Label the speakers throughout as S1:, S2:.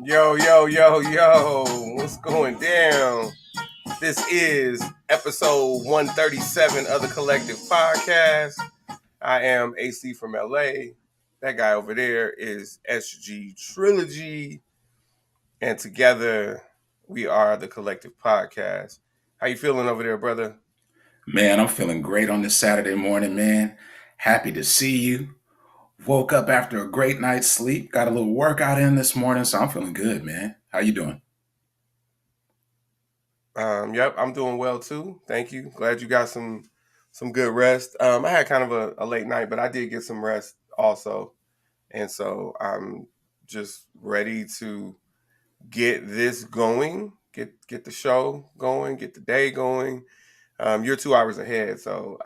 S1: Yo, yo, yo, yo, what's going down? This is episode 137 of the Collective Podcast. I am AC from LA. That guy over there is SG Trilogy. And together we are the Collective Podcast. How you feeling over there, brother?
S2: Man, I'm feeling great on this Saturday morning, man. Happy to see you. Woke up after a great night's sleep. Got a little workout in this morning, so I'm feeling good, man. How you doing?
S1: Yep, I'm doing well too. Thank you. Glad you got some good rest. I had kind of a late night, but I did get some rest also. And so I'm just ready to get this going, get the show going, get the day going. You're 2 hours ahead, so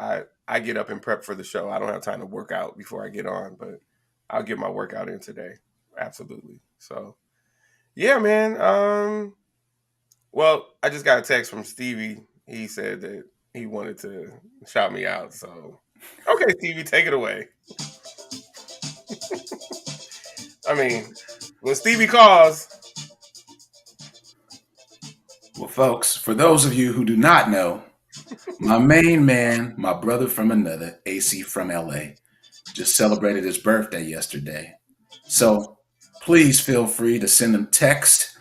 S1: I get up and prep for the show. I don't have time to work out before I get on, but I'll get my workout in today. Absolutely. So yeah, man. Well, I just got a text from Stevie. He said that he wanted to shout me out. So okay, Stevie, take it away. I mean, when Stevie calls,
S2: Well, folks, for those of you who do not know, my main man, my brother from another, AC from LA, just celebrated his birthday yesterday. So please feel free to send him text.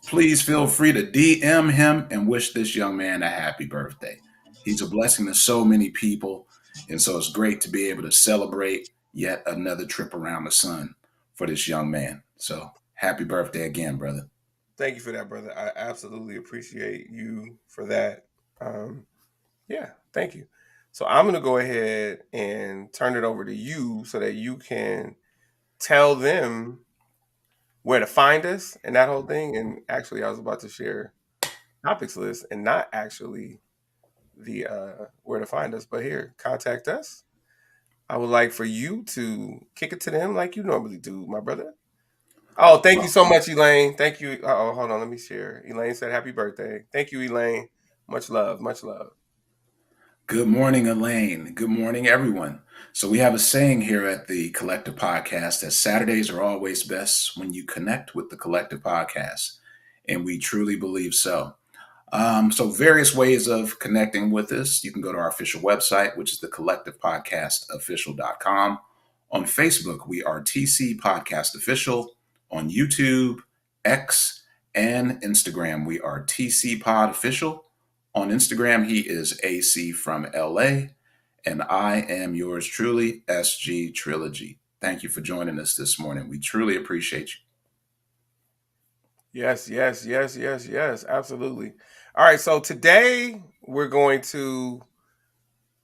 S2: Please feel free to DM him and wish this young man a happy birthday. He's a blessing to so many people. And so it's great to be able to celebrate yet another trip around the sun for this young man. So happy birthday again, brother.
S1: thank you for that, brother. I absolutely appreciate you for that. Um, yeah, thank you. So I'm going to go ahead and turn it over to you so that you can tell them where to find us and that whole thing. And actually, I was about to share topics list and not actually the where to find us, but here, contact us. I would like for you to kick it to them like you normally do, my brother. Oh, thank you
S2: Well,
S1: so much, Elaine. Thank you. Oh, hold on, let me share. Elaine said happy birthday. Thank you, Elaine. Much love, much love.
S2: good morning, Elaine. Good morning, everyone. So we have a saying here at the Collective Podcast that Saturdays are always best when you connect with the Collective Podcast. And we truly believe so. So various ways of connecting with us. You can go to our official website, which is the collectivepodcastofficial.com. On Facebook, we are TC Podcast Official. On YouTube, X, and Instagram, we are TC Pod Official. On Instagram, he is AC from LA. And I am yours truly, SG Trilogy. Thank you for joining us this morning. We truly appreciate you.
S1: Yes, yes, yes, yes, yes, absolutely. All right, so today we're going to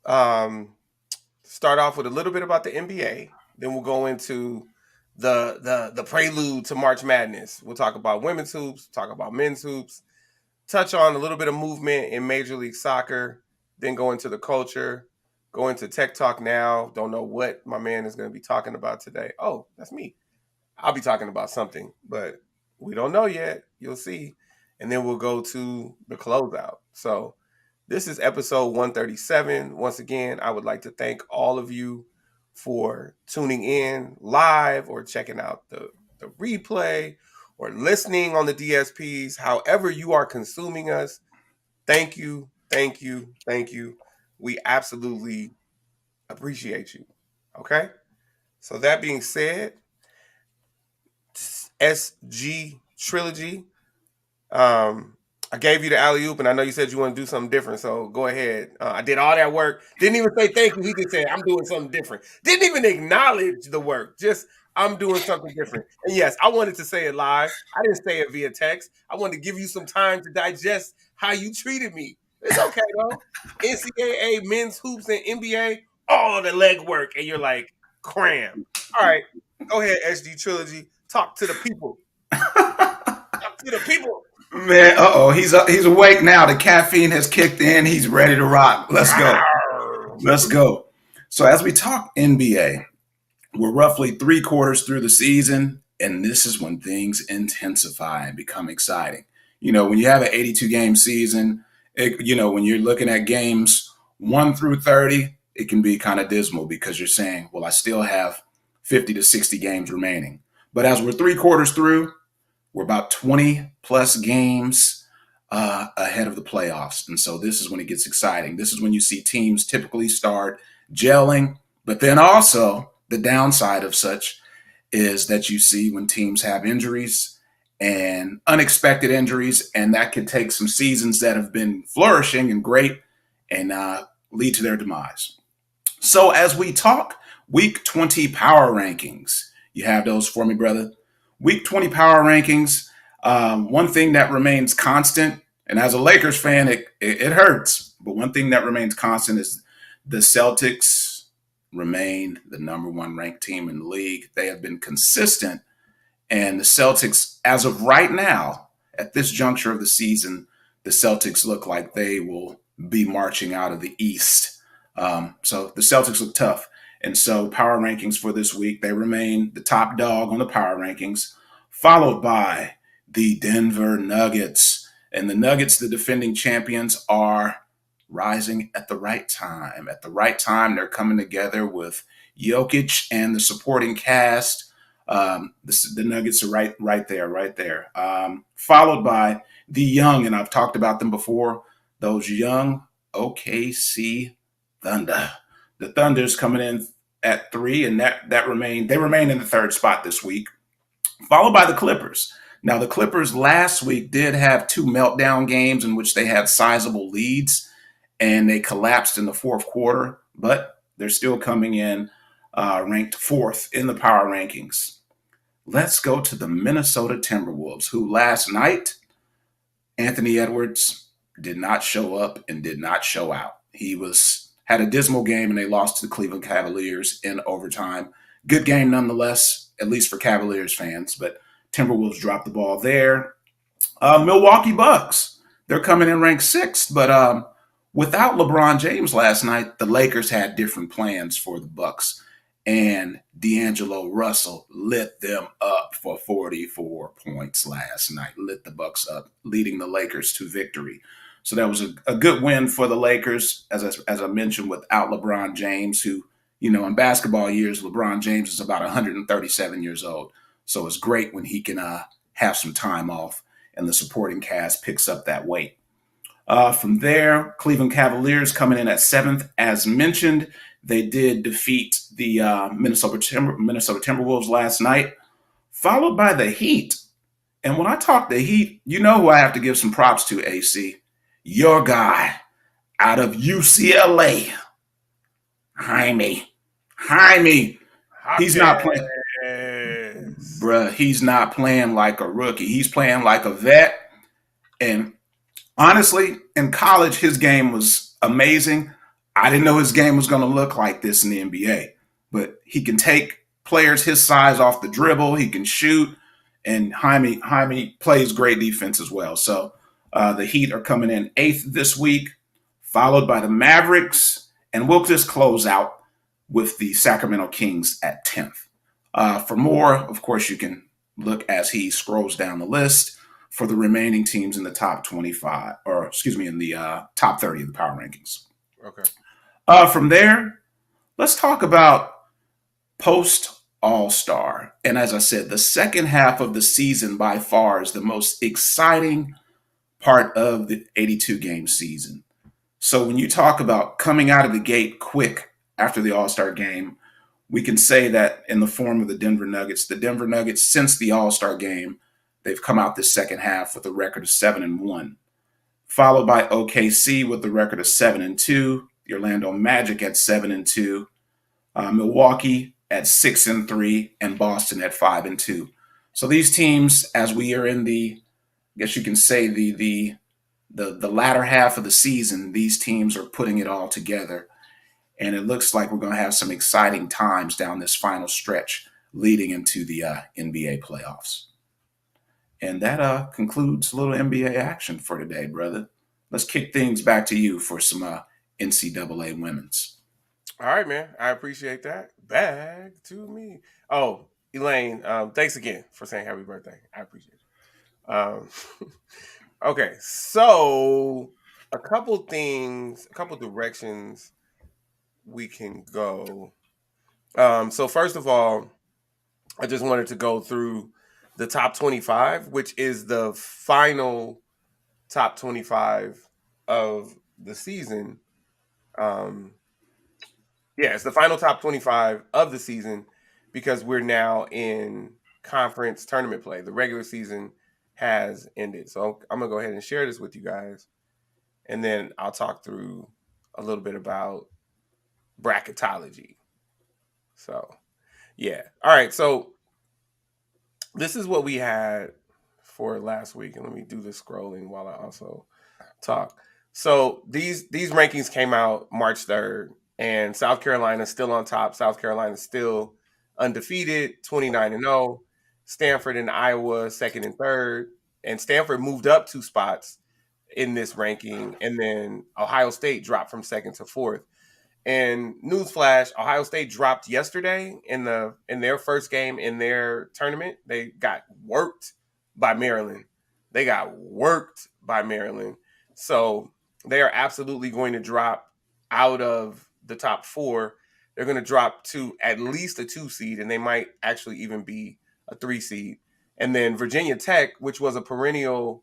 S1: um, start off with a little bit about the NBA. Then we'll go into the prelude to March Madness. We'll talk about women's hoops, talk about men's hoops, touch on a little bit of movement in Major League Soccer, then go into the culture, go into Tech Talk now. Don't know what my man is going to be talking about today. Oh, that's me. I'll be talking about something, but we don't know yet. You'll see. And then we'll go to the closeout. So this is episode 137. Once again, I would like to thank all of you for tuning in live or checking out the replay or listening on the DSPs. However you are consuming us, thank you, thank you, thank you. We absolutely appreciate you. Okay? So that being said, SG Trilogy. I gave you the alley oop, and I know you said you want to do something different. So go ahead. I did all that work. Didn't even say thank you. He just said I'm doing something different. Didn't even acknowledge the work. Just I'm doing something different. And yes, I wanted to say it live. I didn't say it via text. I wanted to give you some time to digest how you treated me. It's okay though. NCAA, men's hoops, and NBA, all the leg work, and you're like cram. All right, go ahead, SG Trilogy. Talk to the people. Talk to the people.
S2: Man, he's awake now. The caffeine has kicked in. He's ready to rock. Let's go. Let's go. So as we talk NBA, we're roughly 3/4 through the season, and this is when things intensify and become exciting. When you have an 82 game season, when you're looking at games 1 through 30, it can be kind of dismal because you're saying, well, I still have 50 to 60 games remaining. But as we're 3/4 through, We're about 20 plus games ahead of the playoffs. And so this is when it gets exciting. This is when you see teams typically start gelling. But then also, the downside of such is that you see when teams have injuries and unexpected injuries, and that could take some seasons that have been flourishing and great and lead to their demise. So, as we talk week 20 power rankings, you have those for me, brother. Week 20 power rankings. One thing that remains constant, and as a Lakers fan, it hurts, but one thing that remains constant is the Celtics remain the number one ranked team in the league. They have been consistent, and the Celtics, as of right now, at this juncture of the season, the Celtics look like they will be marching out of the East. So the Celtics look tough. And so power rankings for this week, they remain the top dog on the power rankings, followed by the Denver Nuggets. And the Nuggets, the defending champions, are rising at the right time. At the right time, they're coming together with Jokic and the supporting cast. The Nuggets are right there. Followed by the young, and I've talked about them before, those young OKC Thunder. The Thunder's coming in at 3, and they remain in the third spot this week, followed by the Clippers. Now, the Clippers last week did have 2 meltdown games in which they had sizable leads, and they collapsed in the fourth quarter, but they're still coming in ranked 4th in the power rankings. Let's go to the Minnesota Timberwolves, who last night, Anthony Edwards did not show up and did not show out. He had a dismal game, and they lost to the Cleveland Cavaliers in overtime. Good game nonetheless, at least for Cavaliers fans, but Timberwolves dropped the ball there. Milwaukee Bucks, they're coming in ranked 6th, but without LeBron James last night, the Lakers had different plans for the Bucks, and D'Angelo Russell lit them up for 44 points last night, lit the Bucks up, leading the Lakers to victory. So that was a good win for the Lakers, as I mentioned, without LeBron James, who, in basketball years, LeBron James is about 137 years old. So it's great when he can have some time off and the supporting cast picks up that weight. From there, Cleveland Cavaliers coming in at 7th. As mentioned, they did defeat the Minnesota Timberwolves last night, followed by the Heat. And when I talk the Heat, you know who I have to give some props to, AC. Your guy out of UCLA, Jaime. He's not playing. Bruh, he's not playing like a rookie. He's playing like a vet. And honestly, in college, his game was amazing. I didn't know his game was going to look like this in the NBA. But he can take players his size off the dribble. He can shoot. And Jaime plays great defense as well. So the Heat are coming in 8th this week, followed by the Mavericks. And we'll just close out with the Sacramento Kings at 10th. For more, of course, you can look as he scrolls down the list for the remaining teams in the top 25, or excuse me, in the top 30 of the power rankings.
S1: Okay.
S2: From there, let's talk about post All-Star. And as I said, the second half of the season by far is the most exciting part of the 82-game season. So when you talk about coming out of the gate quick after the All-Star game, we can say that in the form of the Denver Nuggets, since the All-Star game, they've come out this second half with a record of 7-1, followed by OKC with a record of 7-2, the Orlando Magic at 7-2, Milwaukee at 6-3, and Boston at 5-2. So these teams, as we are in the, I guess you can say the latter half of the season, these teams are putting it all together. And it looks like we're going to have some exciting times down this final stretch leading into the NBA playoffs. And that concludes a little NBA action for today, brother. Let's kick things back to you for some NCAA women's.
S1: All right, man. I appreciate that. Back to me. Oh, Elaine, thanks again for saying happy birthday. I appreciate it. Okay, so a couple things, a couple directions we can go. So first of all, I just wanted to go through the top 25, which is the final top 25 of the season. Um, yeah, it's the final top 25 of the season because we're now in conference tournament play. The regular season has ended. So I'm going to go ahead and share this with you guys. And then I'll talk through a little bit about bracketology. So, yeah. All right. So, this is what we had for last week. And let me do the scrolling while I also talk. So these rankings came out March 3rd, and South Carolina still on top. South Carolina still undefeated, 29-0. Stanford and Iowa second and third, and Stanford moved up 2 spots in this ranking, and then Ohio State dropped from second to fourth. And newsflash, Ohio State dropped yesterday in their first game in their tournament. They got worked by Maryland. They got worked by Maryland. So they are absolutely going to drop out of the top four. They're going to drop to at least a 2 seed, and they might actually even be a 3 seed. And then Virginia Tech, which was a perennial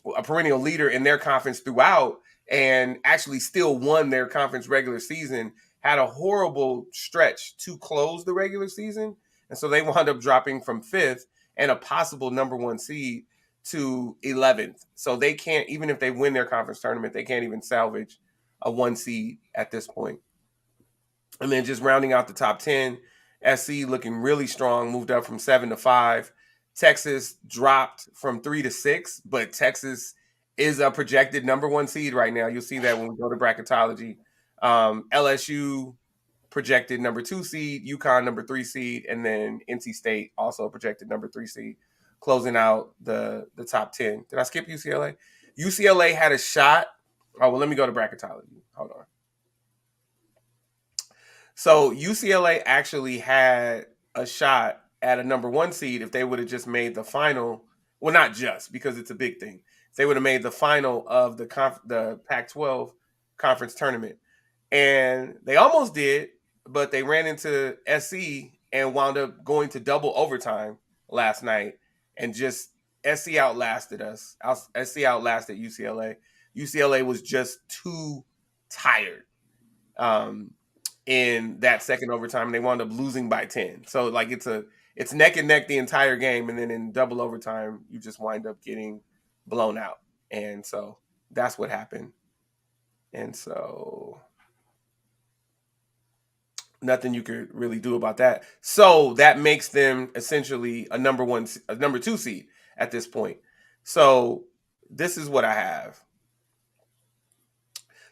S1: leader in their conference throughout, and actually still won their conference regular season, had a horrible stretch to close the regular season. And so they wound up dropping from fifth and a possible number 1 seed to 11th. So they can't, even if they win their conference tournament, they can't even salvage a 1 seed at this point. And then just rounding out the top 10, SC looking really strong, moved up from 7 to 5. Texas dropped from 3 to 6, but Texas is a projected number 1 seed right now. You'll see that when we go to bracketology. LSU projected number 2 seed, UConn number 3 seed, and then NC State also projected number 3 seed, closing out the top 10. Did I skip UCLA? UCLA had a shot. Oh, well, let me go to bracketology. Hold on. So UCLA actually had a shot at a number 1 seed if they would have just made the final. Well, not just because it's a big thing. If they would have made the final of the Pac-12 conference tournament, and they almost did, but they ran into SC and wound up going to double overtime last night, and just SC outlasted us. SC outlasted UCLA. UCLA was just too tired. Um, in that second overtime. They wound up losing by 10. So like it's neck and neck the entire game, and then in double overtime, you just wind up getting blown out. And so that's what happened. And so nothing you could really do about that. So that makes them essentially a number 2 seed at this point. So this is what I have.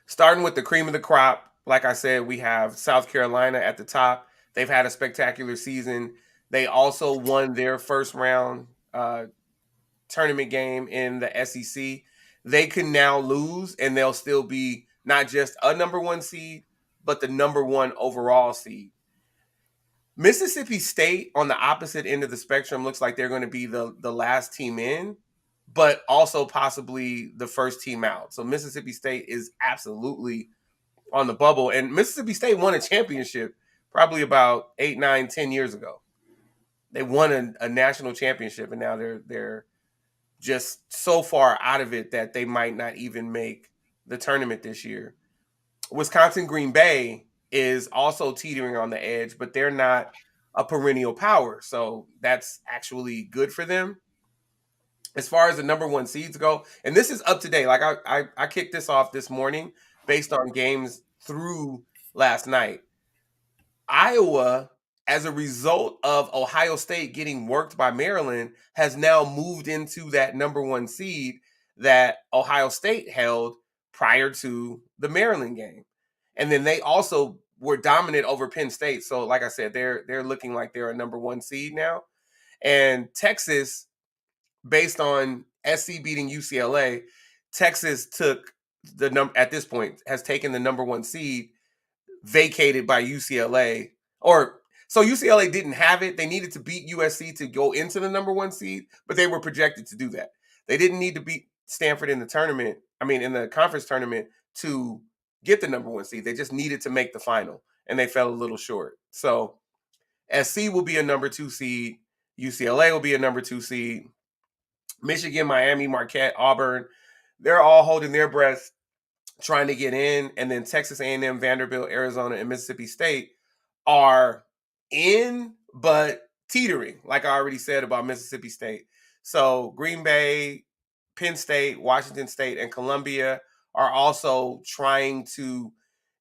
S1: Starting with the cream of the crop, like I said, we have South Carolina at the top. They've had a spectacular season. They also won their first round tournament game in the SEC. They can now lose, and they'll still be not just a number 1 seed, but the number 1 overall seed. Mississippi State on the opposite end of the spectrum looks like they're going to be the last team in, but also possibly the first team out. So Mississippi State is absolutely on the bubble. And Mississippi State won a championship probably about 8, 9, 10 years ago. They won a national championship, and now they're just so far out of it that they might not even make the tournament this year. Wisconsin Green Bay is also teetering on the edge, but they're not a perennial power. So that's actually good for them. As far as the number 1 seeds go, and this is up to date. Like I kicked this off this morning based on games through last night. Iowa, as a result of Ohio State getting worked by Maryland, has now moved into that number 1 seed that Ohio State held prior to the Maryland game. And then they also were dominant over Penn State. So, like I said, they're looking like they're a number 1 seed now. And Texas, based on SC beating UCLA, Texas took the number at this point has taken the number 1 seed, vacated by UCLA. Or so UCLA didn't have it. They needed to beat USC to go into the number 1 seed, but they were projected to do that. They didn't need to beat Stanford in the tournament. I mean, in the conference tournament to get the number 1 seed. They just needed to make the final, and they fell a little short. So SC will be a number 2 seed. UCLA will be a number 2 seed. Michigan, Miami, Marquette, Auburn, they're all holding their breath trying to get in, and then Texas A&M, Vanderbilt, Arizona, and Mississippi State are in, but teetering, like I already said about Mississippi State. So Green Bay, Penn State, Washington State, and Columbia are also trying to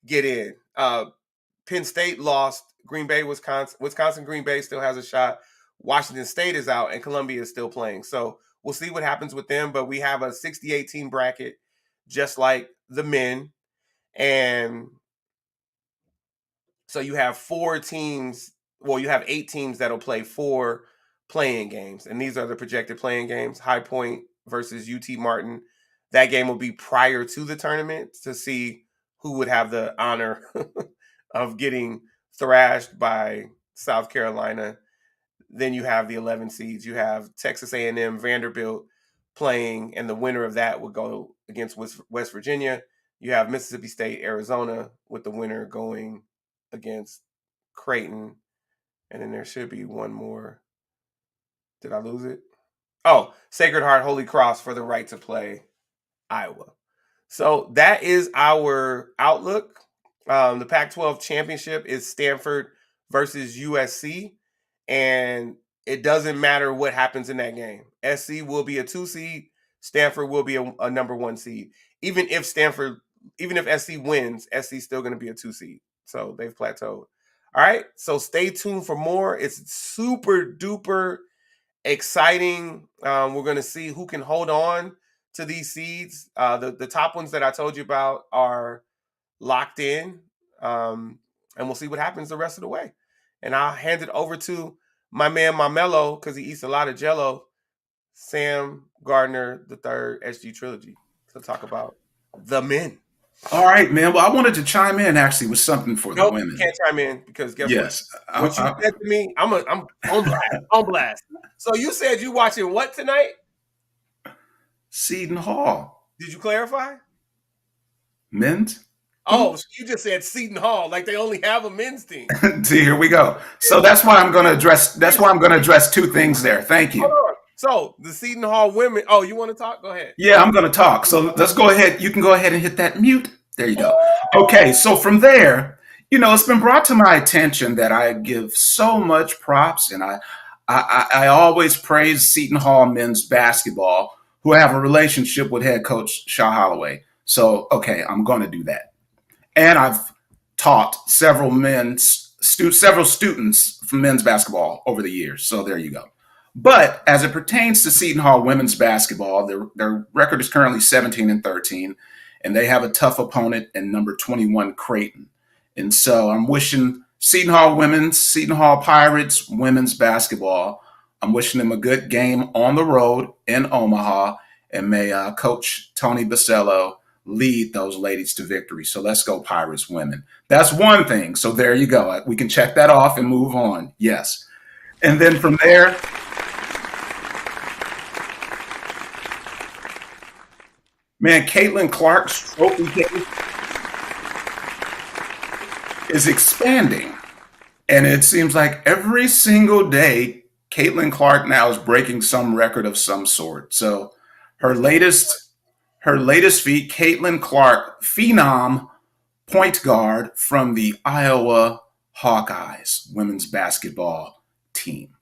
S1: get in. Penn State lost. Green Bay, Wisconsin, Green Bay still has a shot. Washington State is out, and Columbia is still playing. So we'll see what happens with them. But we have a 68 team bracket, just like the men, and so you have 4 teams. Well, you have 8 teams that'll play 4 playing games, and these are the projected playing games. High Point versus UT Martin. That game will be prior to the tournament to see who would have the honor of getting thrashed by South Carolina. Then you have the 11 seeds. You have Texas A&M, Vanderbilt playing, and the winner of that would go against West Virginia. You have Mississippi State, Arizona, with the winner going against Creighton. And then there should be one more. Did I lose it? Oh, Sacred Heart, Holy Cross for the right to play Iowa. So that is our outlook. The Pac 12 championship is Stanford versus USC. And it doesn't matter what happens in that game. SC will be a 2 seed. Stanford will be a number 1 seed. Even if SC wins, SC is still going to be a 2 seed. So they've plateaued. All right. So stay tuned for more. It's super duper exciting. We're going to see who can hold on to these seeds. The top ones that I told you about are locked in, and we'll see what happens the rest of the way. And I'll hand it over to my man Mamelo, because he eats a lot of Jello, Sam Gardner III SG Trilogy, to talk about the men.
S2: All right, man. Well, I wanted to chime in actually with something for the
S1: Nope, you
S2: women.
S1: can't chime in because guess what?
S2: Yes,
S1: What you said to me, I'm on blast. On blast. So you said you watching what tonight?
S2: Seton Hall,
S1: Did you clarify?
S2: men's
S1: Oh, so
S2: hoops.
S1: you just said Seton Hall, like they only have a men's team.
S2: See, here we go. So that's why I'm going to address. That's why I'm going to address 2 things there. Thank
S1: Hold
S2: you.
S1: on. So the Seton Hall women. Oh, you want to talk? Go ahead.
S2: Yeah, I'm going to talk. So let's go ahead. You can go ahead and hit that mute. There you go. Okay. So from there, it's been brought to my attention that I give so much props, and I always praise Seton Hall men's basketball, who have a relationship with head coach Shaw Holloway. So okay, I'm going to do that. And I've taught several students from men's basketball over the years. So there you go. But as it pertains to Seton Hall women's basketball, their record is currently 17-13, and they have a tough opponent in number 21 Creighton. And so I'm wishing Seton Hall Pirates women's basketball. I'm wishing them a good game on the road in Omaha, and may Coach Tony Basello lead those ladies to victory. So let's go Pirates women. That's one thing. So there you go. We can check that off and move on. Yes. And then from there, man, Caitlin Clark's trophy case is expanding. And it seems like every single day, Caitlin Clark now is breaking some record of some sort. So her latest feat, Caitlin Clark, phenom point guard from the Iowa Hawkeyes women's basketball team.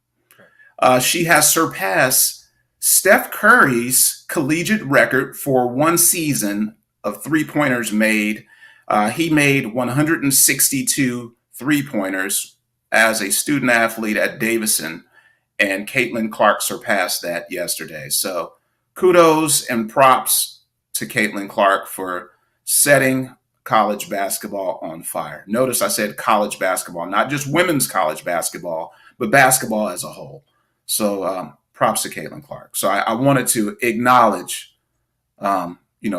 S2: She has surpassed Steph Curry's collegiate record for one season of three-pointers made. He made 162 three-pointers as a student athlete at Davidson, and Caitlin Clark surpassed that yesterday. So kudos and props to Caitlin Clark for setting college basketball on fire. Notice I said college basketball, not just women's college basketball, but basketball as a whole. So props to Caitlin Clark. So I wanted to acknowledge, a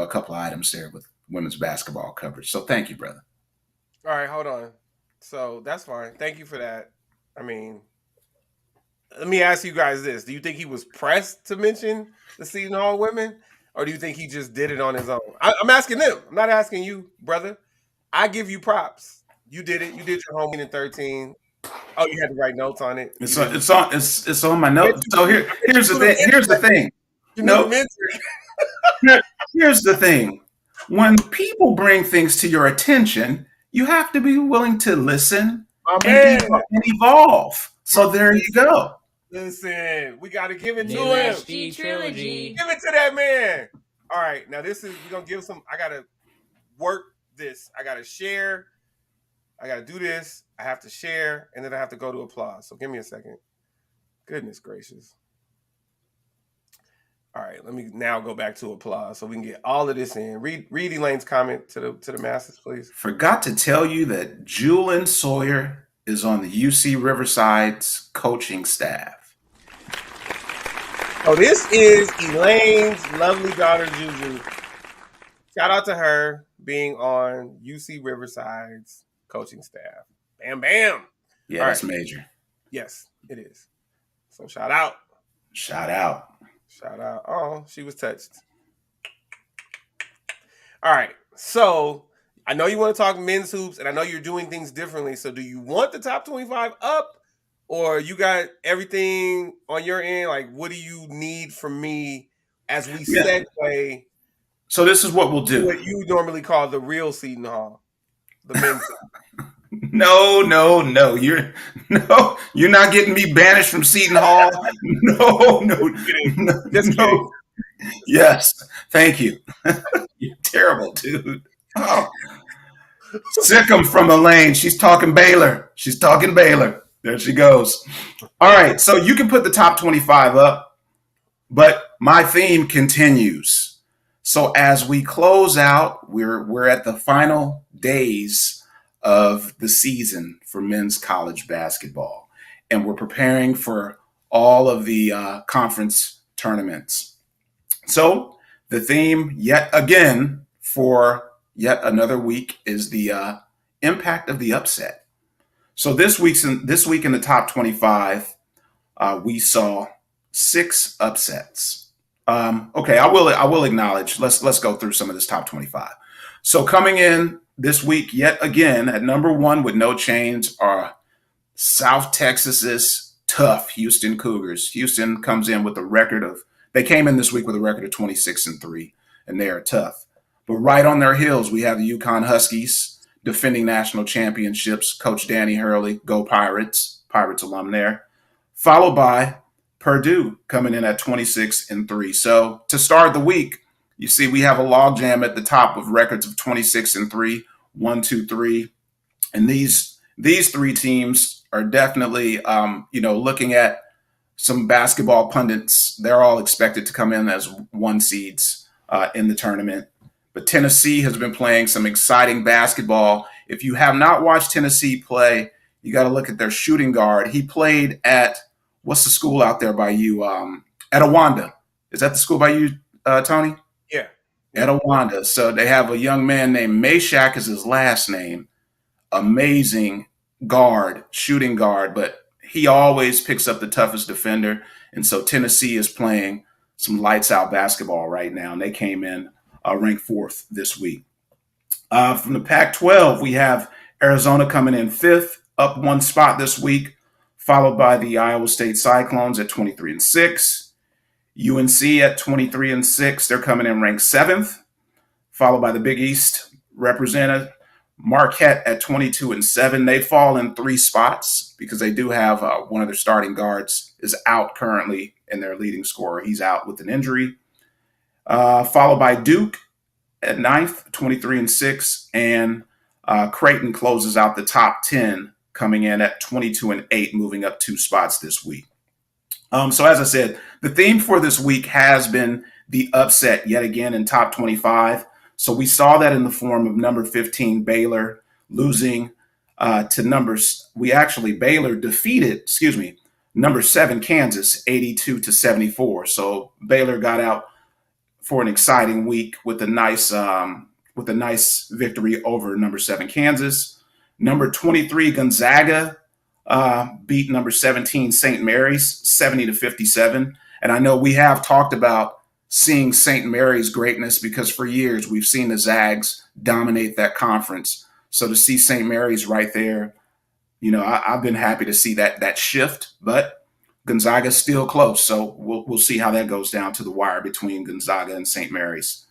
S2: couple of items there with women's basketball coverage. So thank you, brother.
S1: All right, hold on. So that's fine. Thank you for that. I mean, let me ask you guys this: do you think he was pressed to mention the Seton Hall women, or do you think he just did it on his own? I'm asking them. I'm not asking you, brother. I give you props. You did it. You did your homework in 13. Oh, you had to write notes on it. You didn't.
S2: It's on my
S1: I bet
S2: note.
S1: you
S2: So
S1: knew. I bet
S2: here's the
S1: you knew the
S2: thing. Here's the
S1: mentor.
S2: thing.
S1: You knew the
S2: No,
S1: mentor.
S2: here- here's the thing. When people bring things to your attention, you have to be willing to listen
S1: My
S2: and,
S1: man.
S2: and evolve. So there you go.
S1: Listen, we got to give it
S3: New
S1: to him.
S3: HD trilogy.
S1: Give it to that man. All right, now this is we're gonna give some. I gotta work this. I gotta share. I gotta do this. I have to share, and then I have to go to applause. So give me a second. Goodness gracious. All right, let me now go back to applause so we can get all of this in. Read Elaine's comment to the masses, please.
S2: Forgot to tell you that Julian Sawyer is on the UC Riverside's coaching staff.
S1: So this is Elaine's lovely daughter Juju. Shout out to her being on UC Riverside's coaching staff. Bam, bam.
S2: Yeah,
S1: All
S2: that's
S1: right.
S2: major.
S1: Yes, it is. So shout out.
S2: Shout out.
S1: Shout out. Oh, she was touched. All right. So I know you want to talk men's hoops, and I know you're doing things differently. So do you want the top 25 up, or you got everything on your end? Like, what do you need from me as we
S2: Yeah.
S1: segue
S2: So this is what we'll
S1: to
S2: do.
S1: what you normally call the real Seton Hall, the men's?
S2: No, you're not getting me banished from Seton Hall. No.
S1: Just kidding.
S2: Yes, thank you. You're terrible, dude. Oh. Sick 'em from Elaine. She's talking Baylor. There she goes. All right, so you can put the top 25 up, but my theme continues. So as we close out, we're at the final days of the season for men's college basketball, and we're preparing for all of the conference tournaments. So the theme, yet again, for yet another week is the impact of the upset. So this week in the top 25, we saw 6 upsets. Okay, I will acknowledge. Let's go through some of this top 25. So coming in this week, yet again at number 1 with no change are South Texas's tough Houston Cougars. Houston comes in with a record of. They came in this week with a record of 26-3, and they are tough. But right on their heels, we have the UConn Huskies, defending national championships. Coach Danny Hurley, go Pirates, Pirates alum there. Followed by Purdue coming in at 26-3. So to start the week, you see we have a logjam at the top of records of 26-3, 1, 2, 3, and these 3 teams are definitely looking at some basketball pundits. They're all expected to come in as 1 seeds in the tournament. But Tennessee has been playing some exciting basketball. If you have not watched Tennessee play, you got to look at their shooting guard. He played at, what's the school out there by you? Etowanda. Is that the school by you, Tony?
S1: Yeah.
S2: Etowanda. So they have a young man named Meshack is his last name. Amazing guard, shooting guard, but he always picks up the toughest defender. And so Tennessee is playing some lights out basketball right now. And they came in ranked 4th this week. From the Pac-12, we have Arizona coming in 5th, up 1 spot this week, followed by the Iowa State Cyclones at 23-6. UNC at 23-6. They're coming in ranked 7th, followed by the Big East represented Marquette at 22-7. They fall in 3 spots because they do have one of their starting guards is out currently, and their leading scorer, he's out with an injury. Followed by Duke at 9th, 23-6, and Creighton closes out the top 10, coming in at 22-8, moving up 2 spots this week. So as I said, the theme for this week has been the upset yet again in top 25. So we saw that in the form of number 15 Baylor losing to numbers. Baylor defeated, number 7 Kansas 82-74. So Baylor got out for an exciting week with a nice victory over number 7 Kansas. Number 23 Gonzaga beat number 17 St. Mary's 70-57. And I know we have talked about seeing St. Mary's greatness because for years we've seen the Zags dominate that conference. So to see St. Mary's right there, I've been happy to see that shift, but Gonzaga's still close. So we'll see how that goes down to the wire between Gonzaga and St. Mary's.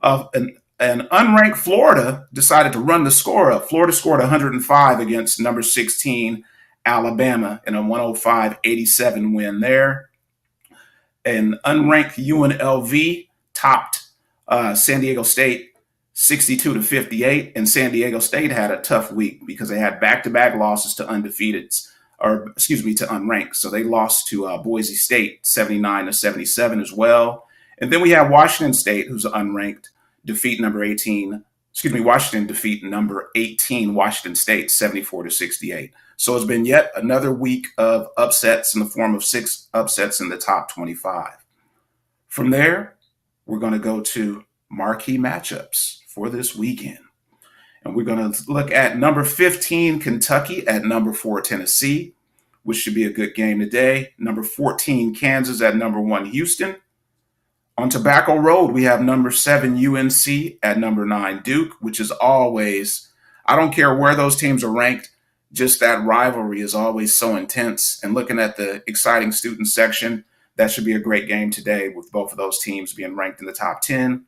S2: An unranked Florida decided to run the score up. Florida scored 105 against number 16 Alabama in a 105-87 win there. An unranked UNLV topped San Diego State 62-58, and San Diego State had a tough week because they had back-to-back losses to undefeateds, or excuse me, to unranked. So they lost to Boise State 79-77 as well. And then we have Washington State, who's unranked, defeat number 18. Excuse me, Washington defeat number 18 Washington State 74-68. So it's been yet another week of upsets in the form of 6 upsets in the top 25. From there, we're going to go to marquee matchups for this weekend. And we're going to look at number 15, Kentucky, at number 4, Tennessee, which should be a good game today. Number 14, Kansas at number 1, Houston. On Tobacco Road, we have number 7, UNC at number 9, Duke, which is always, I don't care where those teams are ranked, just that rivalry is always so intense. And looking at the exciting student section, that should be a great game today with both of those teams being ranked in the top 10.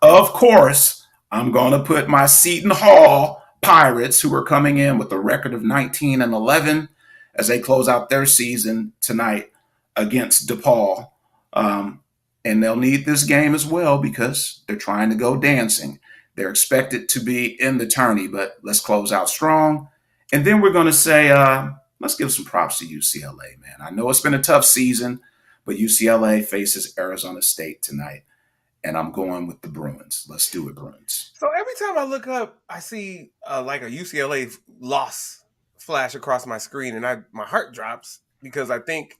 S2: Of course, I'm going to put my Seton Hall Pirates, who are coming in with a record of 19-11 as they close out their season tonight against DePaul. And they'll need this game as well because they're trying to go dancing. They're expected to be in the tourney, but let's close out strong. And then we're going to say, let's give some props to UCLA, man. I know it's been a tough season, but UCLA faces Arizona State tonight. And I'm going with the Bruins. Let's do it, Bruins.
S1: So every time I look up, I see like a UCLA loss flash across my screen, and my heart drops because I think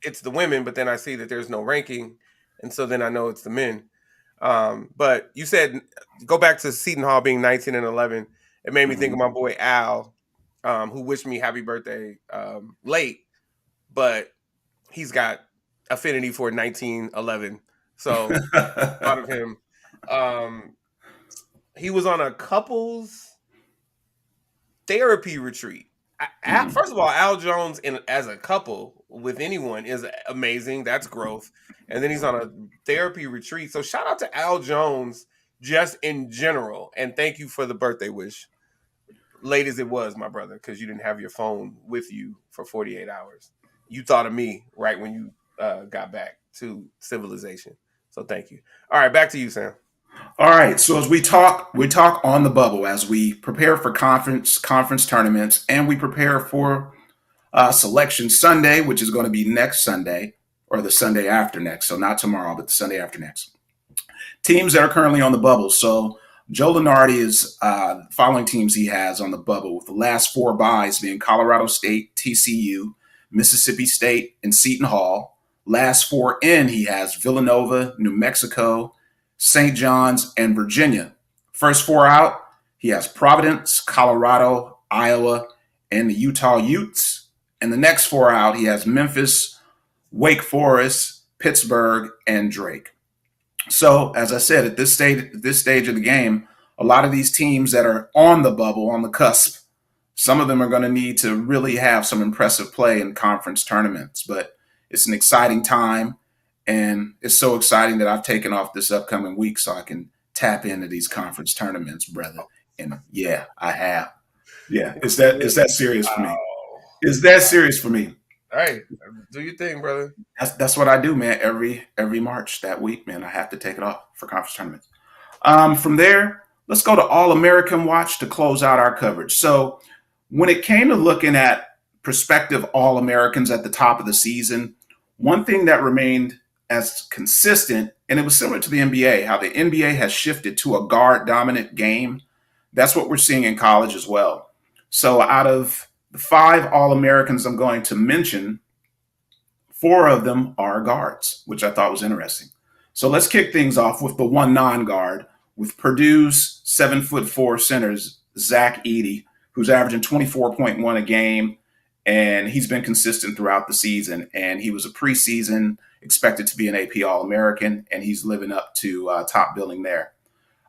S1: it's the women, but then I see that there's no ranking, and so then I know it's the men. But you said go back to Seton Hall being 19-11. It made me think of my boy Al, who wished me happy birthday late, but he's got affinity for 1911. So thought of him. He was on a couples therapy retreat. First of all, Al Jones as a couple with anyone is amazing. That's growth. And then he's on a therapy retreat. So shout out to Al Jones just in general. And thank you for the birthday wish. Late as it was, my brother, because you didn't have your phone with you for 48 hours. You thought of me right when you got back to civilization. So thank you. All right, back to you, Sam.
S2: All right. So as we talk on the bubble as we prepare for conference tournaments, and we prepare for Selection Sunday, which is going to be next Sunday or the Sunday after next. So not tomorrow, but the Sunday after next. Teams that are currently on the bubble. So Joe Lunardi is following teams he has on the bubble, with the last 4 byes being Colorado State, TCU, Mississippi State, and Seton Hall. Last 4 in, he has Villanova, New Mexico, St. John's, and Virginia. First 4 out, he has Providence, Colorado, Iowa, and the Utah Utes. And the next 4 out, he has Memphis, Wake Forest, Pittsburgh, and Drake. So, as I said, at this stage of the game, a lot of these teams that are on the bubble, on the cusp, some of them are going to need to really have some impressive play in conference tournaments. But it's an exciting time, and it's so exciting that I've taken off this upcoming week so I can tap into these conference tournaments, brother. And yeah, I have. Yeah, it's that serious for me. It's that serious for me.
S1: All right, do your thing, brother.
S2: That's what I do, man. Every March that week, man, I have to take it off for conference tournaments. From there, let's go to All-American Watch to close out our coverage. So when it came to looking at prospective All-Americans at the top of the season, one thing that remained as consistent, and it was similar to the NBA, how the NBA has shifted to a guard-dominant game. That's what we're seeing in college as well. So out of the 5 All-Americans I'm going to mention, 4 of them are guards, which I thought was interesting. So let's kick things off with the one non-guard, with Purdue's 7'4" centers, Zach Edey, who's averaging 24.1 a game, and he's been consistent throughout the season. And he was a preseason expected to be an AP All-American, and he's living up to top billing there.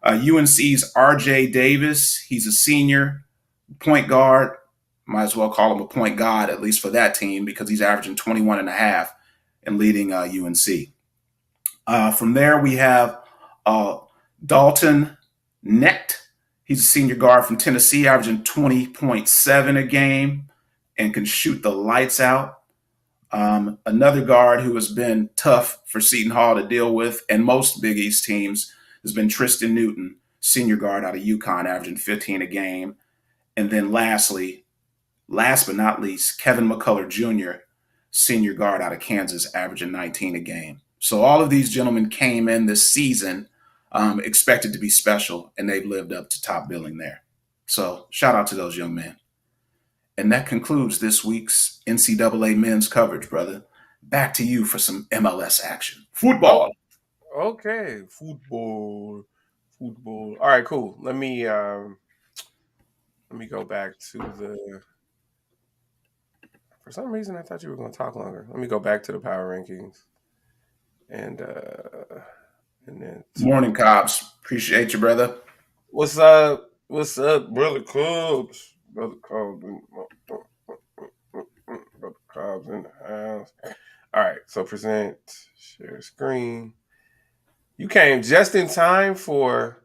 S2: UNC's RJ Davis, he's a senior point guard, Might as well call him a point guard, at least for that team, because he's averaging 21 and a half and leading UNC. From there, we have uh, Dalton Necht. He's a senior guard from Tennessee, averaging 20.7 a game and can shoot the lights out. Another guard who has been tough for Seton Hall to deal with, and most Big East teams, has been Tristan Newton, senior guard out of UConn, averaging 15 a game. And then lastly, last but not least, Kevin McCullough Jr., senior guard out of Kansas, averaging 19 a game. So all of these gentlemen came in this season expected to be special, and they've lived up to top billing there. So shout out to those young men. And that concludes this week's NCAA men's coverage, brother. Back to you for some MLS action.
S1: Oh,
S2: Football.
S1: okay. Football. Football. All right, cool. Let me go back to the. For some reason, I thought you were going to talk longer. Let me go back to the power rankings, and uh, and then
S2: Morning, Cobbs. Appreciate you, brother.
S1: what's up? What's up, brother Cubs? Brother Cubs, brother Cubs in the house. All right, so present, share screen. You came just in time for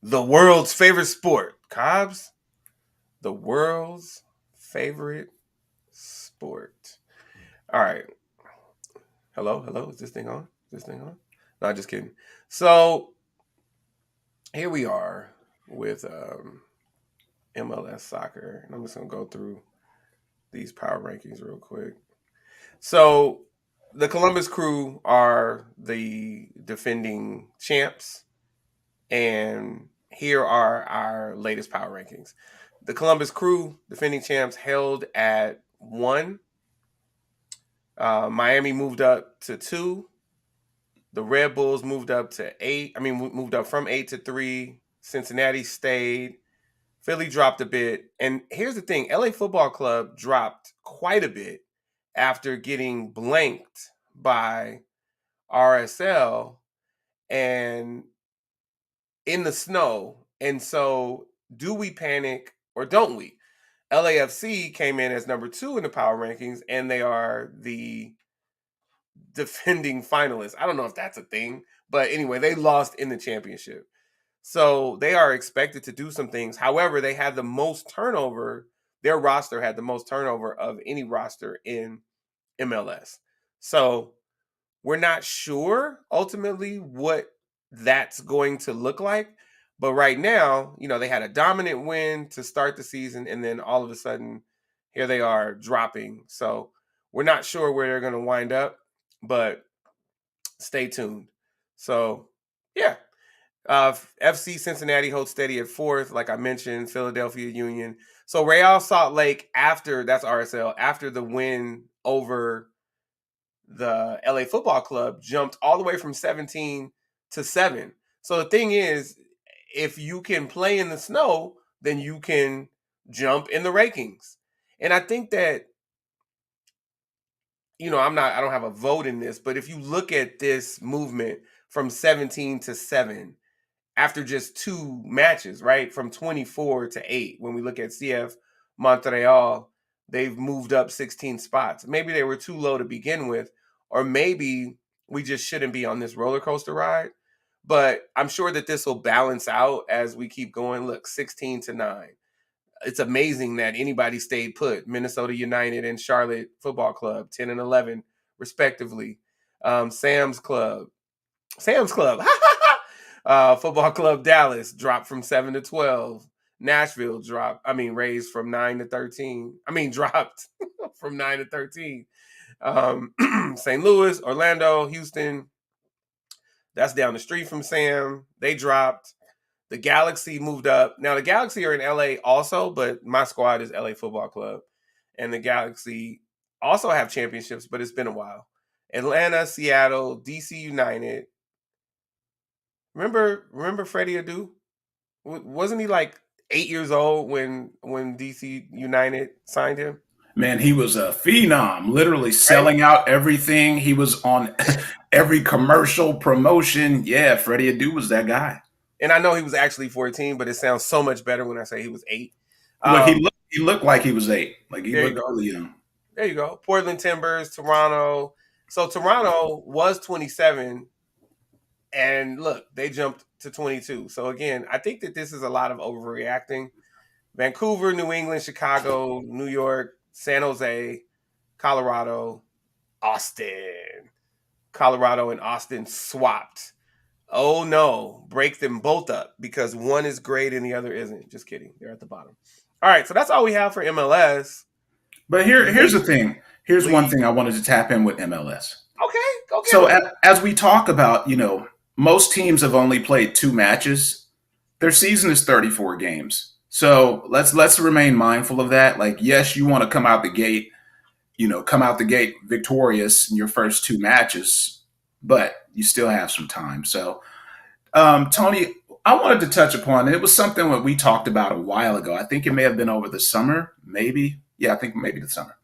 S1: the world's favorite sport, Cobbs. The world's favorite sport. All right. Hello, hello. Is this thing on? Is this thing on? No, just kidding. So here we are with MLS soccer, and I'm just gonna go through these power rankings real quick. So the Columbus Crew are the defending champs, and here are our latest power rankings. The Columbus Crew, defending champs, held at 1. Miami moved up to 2. The Red Bulls moved up to 8. Moved up from 8 to 3. Cincinnati stayed. Philly dropped a bit. And here's the thing, LA Football Club dropped quite a bit after getting blanked by RSL and in the snow. And so, do we panic or don't we? LAFC came in as number 2 in the power rankings, and they are the defending finalists. I don't know if that's a thing, but anyway, they lost in the championship. So they are expected to do some things. However, they had the most turnover. Their roster had the most turnover of any roster in MLS. So we're not sure ultimately what that's going to look like. But right now, they had a dominant win to start the season, and then all of a sudden, here they are dropping. So we're not sure where they're going to wind up, but stay tuned. So, yeah. FC Cincinnati holds steady at 4th, like I mentioned, Philadelphia Union. So Real Salt Lake, that's RSL, after the win over the LA Football Club, jumped all the way from 17 to 7. So the thing is, if you can play in the snow, then you can jump in the rankings. And I think that, I don't have a vote in this, but if you look at this movement from 17 to 7 after just 2 matches, right? From 24 to 8, when we look at CF Montreal, they've moved up 16 spots. Maybe they were too low to begin with, or maybe we just shouldn't be on this roller coaster ride. But I'm sure that this will balance out as we keep going. Look, 16 to 9. It's amazing that anybody stayed put. Minnesota United and Charlotte Football Club, 10 and 11, respectively. Sam's Club. Football Club Dallas dropped from 7 to 12. Nashville raised from 9 to 13. Dropped from 9 to 13. St. Louis, Orlando, Houston, that's down the street from Sam. They dropped. The Galaxy moved up. Now, the Galaxy are in LA also, but my squad is LA Football Club. And the Galaxy also have championships, but it's been a while. Atlanta, Seattle, DC United. Remember Freddie Adu? Wasn't he like 8 years old when DC United signed him?
S2: Man, he was a phenom, literally
S1: Right?
S2: selling out everything. He was on every commercial promotion. Yeah, Freddie Adu was that guy.
S1: And I know he was actually 14, but it sounds so much better when I say he was 8.
S2: Look,
S1: Um,
S2: he looked like he was 8. Like he
S1: there you
S2: looked
S1: go.
S2: really young.
S1: There you go. Portland Timbers, Toronto. So Toronto was 27, and look, they jumped to 22. So again, I think that this is a lot of overreacting. Vancouver, New England, Chicago, New York, San Jose, Colorado, Austin. Colorado and Austin swapped. Oh no, break them both up because one is great and the other isn't. Just kidding. They're at the bottom. All right, so that's all we have for MLS.
S2: But here's the
S1: Major
S2: thing. Here's one
S1: league.
S2: thing I wanted to tap in with MLS.
S1: Okay, go get
S2: So
S1: them.
S2: as we talk about, most teams have only played 2 matches. Their season is 34 games. So let's remain mindful of that. Like, yes, you want to come out the gate victorious in your first 2 matches, but you still have some time. So, Tony, I wanted to touch upon, and it was something that we talked about a while ago. I think it may have been over the summer, maybe. Yeah, I think maybe the summer.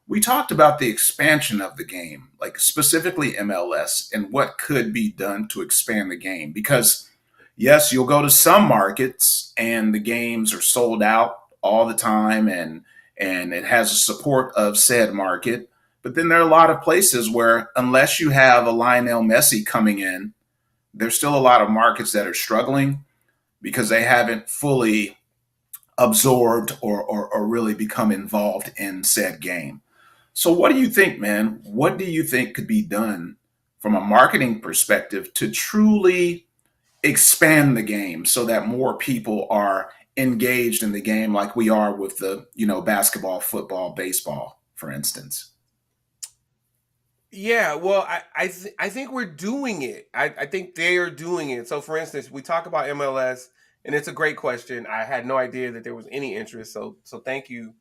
S2: We talked about the expansion of the game, like specifically MLS, and what could be done to expand the game. Because, yes, you'll go to some markets and the games are sold out all the time, and it has a support of said market. But then there are a lot of places where, unless you have a Lionel Messi coming in, there's still a lot of markets that are struggling because they haven't fully absorbed or really become involved in said game. So, what do you think, man? What do you think could be done from a marketing perspective to truly expand the game so that more people are engaged in the game, like we are with the basketball, football, baseball, for instance?
S1: Yeah, well, I think we're doing it. I think they are doing it. So, for instance, we talk about MLS, and it's a great question. I had no idea that there was any interest. So thank you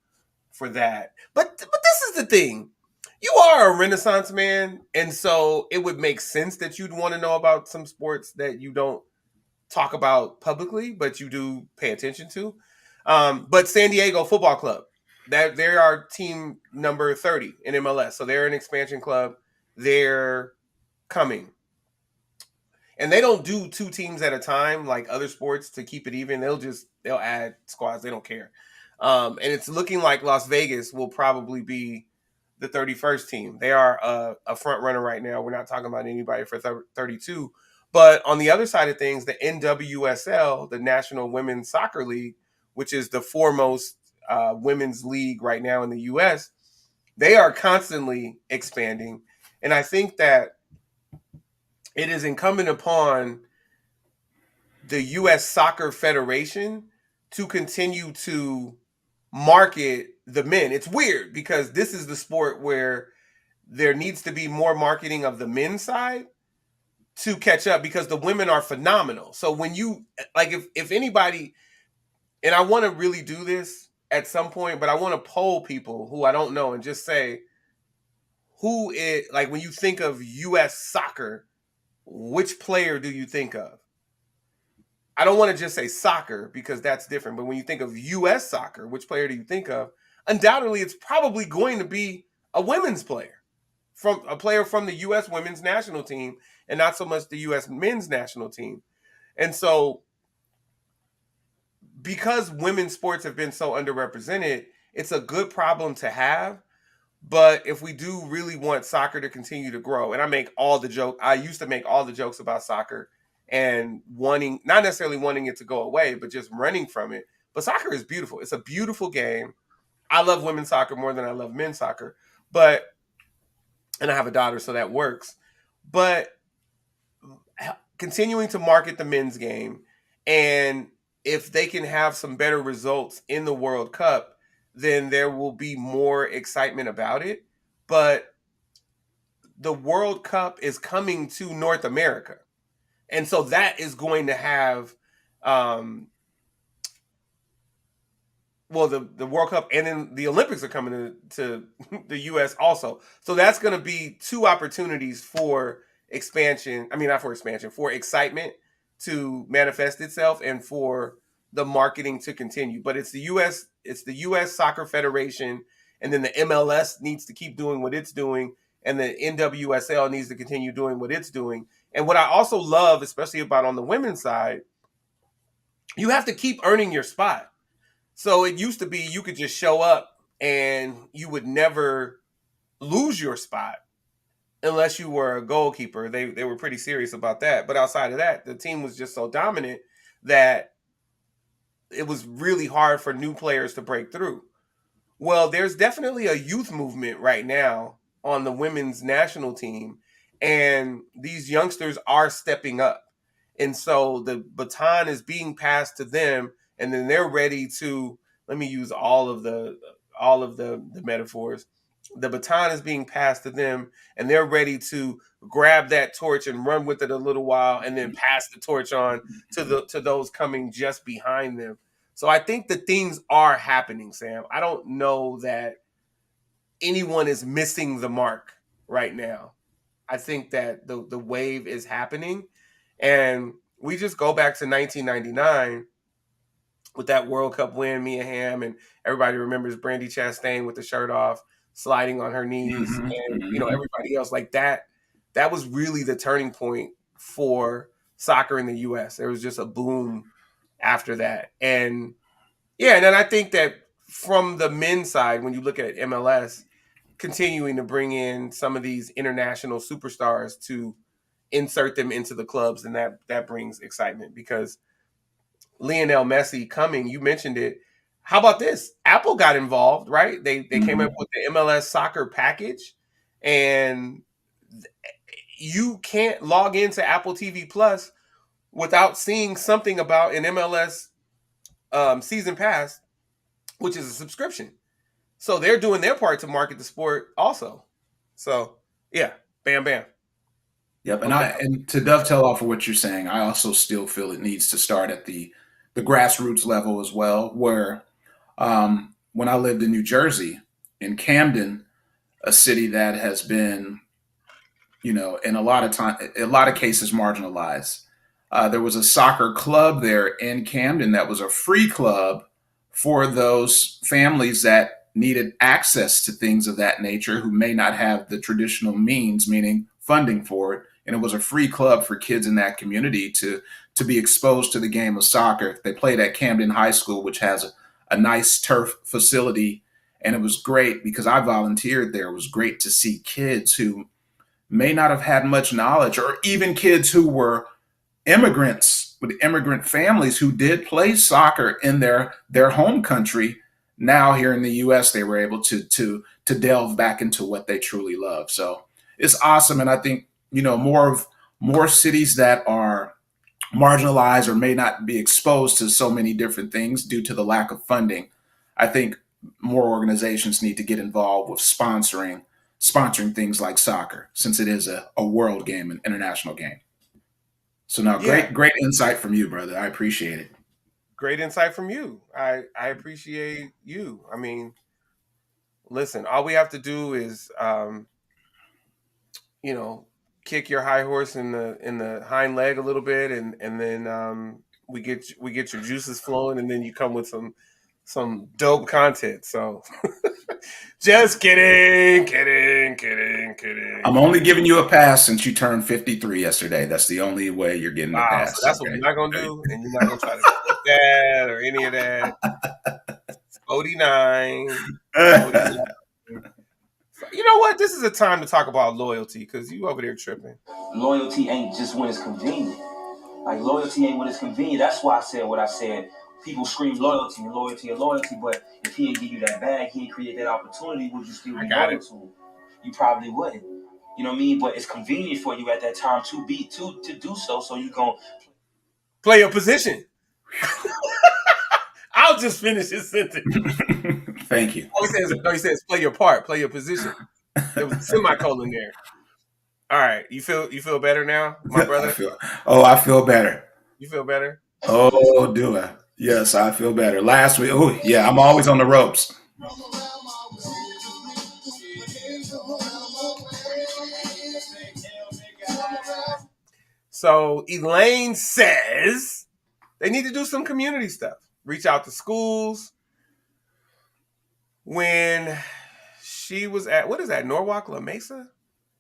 S1: for that. But this is the thing. You are a Renaissance man, and so it would make sense that you'd want to know about some sports that you don't talk about publicly, but you do pay attention to. But San Diego Football Club, that they are team number 30 in MLS, so they're an expansion club. They're coming, and they don't do 2 teams at a time like other sports to keep it even. They'll add squads. They don't care. And it's looking like Las Vegas will probably be the 31st team. They are a front runner right now. We're not talking about anybody for 32. But on the other side of things, the NWSL, the National Women's Soccer League, which is the foremost women's league right now in the U.S., they are constantly expanding. And I think that it is incumbent upon the U.S. Soccer Federation to continue to market the men. It's weird because this is the sport where there needs to be more marketing of the men's side to catch up because the women are phenomenal. So when you like if anybody, and I want to really do this at some point, but I want to poll people who I don't know and just say who is like when you think of US soccer, which player do you think of? I don't want to just say soccer because that's different, but when you think of US soccer, which player do you think of? Undoubtedly it's probably going to be a women's player, from a player from the US women's national team and not so much the US men's national team. And so because women's sports have been so underrepresented, it's a good problem to have. But if we do really want soccer to continue to grow, and I used to make all the jokes about soccer and wanting, not necessarily wanting it to go away, but just running from it. But soccer is beautiful. It's a beautiful game. I love women's soccer more than I love men's soccer. But, and I have a daughter, so that works. But continuing to market the men's game, and if they can have some better results in the World Cup, then there will be more excitement about it. But the World Cup is coming to North America. And so that is going to have um, well, the World Cup and then the Olympics are coming to the U.S. also. So that's going to be 2 opportunities for expansion. I mean, not for expansion, for excitement to manifest itself and for the marketing to continue. But it's the U.S. Soccer Federation, and then the MLS needs to keep doing what it's doing, and the NWSL needs to continue doing what it's doing. And what I also love, especially about on the women's side, you have to keep earning your spot. So it used to be you could just show up and you would never lose your spot unless you were a goalkeeper. They were pretty serious about that. But outside of that, the team was just so dominant that it was really hard for new players to break through. Well, there's definitely a youth movement right now on the women's national team, and these youngsters are stepping up. And so the baton is being passed to them, and then they're ready to, let me use all of the metaphors. The baton is being passed to them, and they're ready to grab that torch and run with it a little while, and then pass the torch on to those coming just behind them. So I think the things are happening, Sam. I don't know that anyone is missing the mark right now. I think that the wave is happening, and we just go back to 1999 with that World Cup win, Mia Hamm, and everybody remembers Brandy Chastain with the shirt off, sliding on her knees,
S2: Hmm.
S1: and
S2: Hmm.
S1: everybody else like that. That was really the turning point for soccer in the U.S. There was just a boom after that, and yeah, and then I think that from the men's side, when you look at MLS, continuing to bring in some of these international superstars to insert them into the clubs, and that brings excitement because Lionel Messi coming, you mentioned it. How about this? Apple got involved, right? They came up
S2: Hmm.
S1: with the MLS soccer package, and you can't log into Apple TV Plus without seeing something about an MLS season pass, which is a subscription. So they're doing their part to market the sport also. So yeah, bam, bam,
S2: Yep,
S1: no doubt.
S2: and to dovetail off of what you're saying, I also still feel it needs to start at the grassroots level as well. Where when I lived in New Jersey, in Camden, a city that has been, in a lot of cases marginalized. There was a soccer club there in Camden that was a free club for those families that needed access to things of that nature who may not have the traditional means, meaning funding for it. And it was a free club for kids in that community to be exposed to the game of soccer. They played at Camden High School, which has a nice turf facility. And it was great because I volunteered there. It was great to see kids who may not have had much knowledge, or even kids who were immigrants with immigrant families who did play soccer in their home country. Now here in the U.S., they were able to delve back into what they truly love. So it's awesome, and I think more cities that are marginalized or may not be exposed to so many different things due to the lack of funding. I think more organizations need to get involved with sponsoring things like soccer, since it is a world game, an international game. So now,
S1: Yeah,
S2: great insight from you, brother. I appreciate it.
S1: great insight from you. I appreciate you. I mean, listen, all we have to do is you know, kick your high horse in the hind leg a little bit, and then we get your juices flowing, and then you come with some dope content. So just kidding, kidding, kidding, kidding.
S2: I'm only giving you a pass since you turned 53 yesterday. That's the only way you're getting a
S1: Wow, so
S2: pass.
S1: that's what we're not gonna
S2: Okay.
S1: do, and you're not gonna try to flip that or any of that. 49,
S2: Okay.
S1: 49. So, you know what? This is a time to talk about loyalty because you over there tripping.
S3: Loyalty ain't just when it's convenient. Like loyalty ain't when it's convenient. That's why I said what I said. People scream loyalty and loyalty and loyalty, but if he ain't give you that bag, he ain't create that opportunity, would you still
S1: I
S3: be
S1: got
S3: loyal
S1: it.
S3: to him? You probably wouldn't. You know what I mean? But it's convenient for you at that time to do so. So you gon'
S1: Play your position. I'll just finish his sentence.
S2: Thank you.
S1: Oh, he says, no, he says, play your part, play your position. There was a semicolon there. All right, you feel better now, my
S2: I
S1: brother?
S2: feel. Oh, I feel better.
S1: You feel better?
S2: Oh, do I? Yes, I feel better. Last week. Oh, yeah. I'm always on the ropes.
S1: So Elaine says they need to do some community stuff. Reach out to schools. When she was at, what is that, Norwalk La Mesa?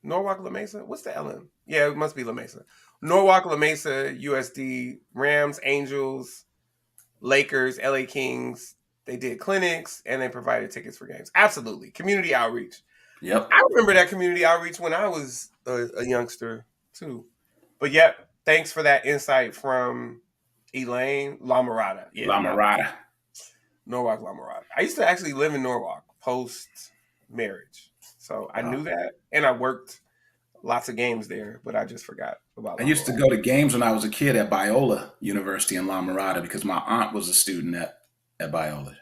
S1: Norwalk La Mesa? What's the LM? Yeah, it must be La Mesa. Norwalk La Mesa, USD, Rams, Angels, Lakers, LA Kings. They did clinics and they provided tickets for games. Absolutely. Community outreach.
S2: Yep.
S1: I remember that community outreach when I was a youngster too. But yep, thanks for that insight from Elaine Lamarada. Yeah,
S2: La Mirada.
S1: Norwalk Lamarada. I used to actually live in Norwalk post marriage. So I
S2: Wow.
S1: knew that. And I worked lots of games there, but I just forgot about
S2: I used to
S1: Lamarada.
S2: go to games when I was a kid at Biola University in La Mirada because my aunt was a student at Biola.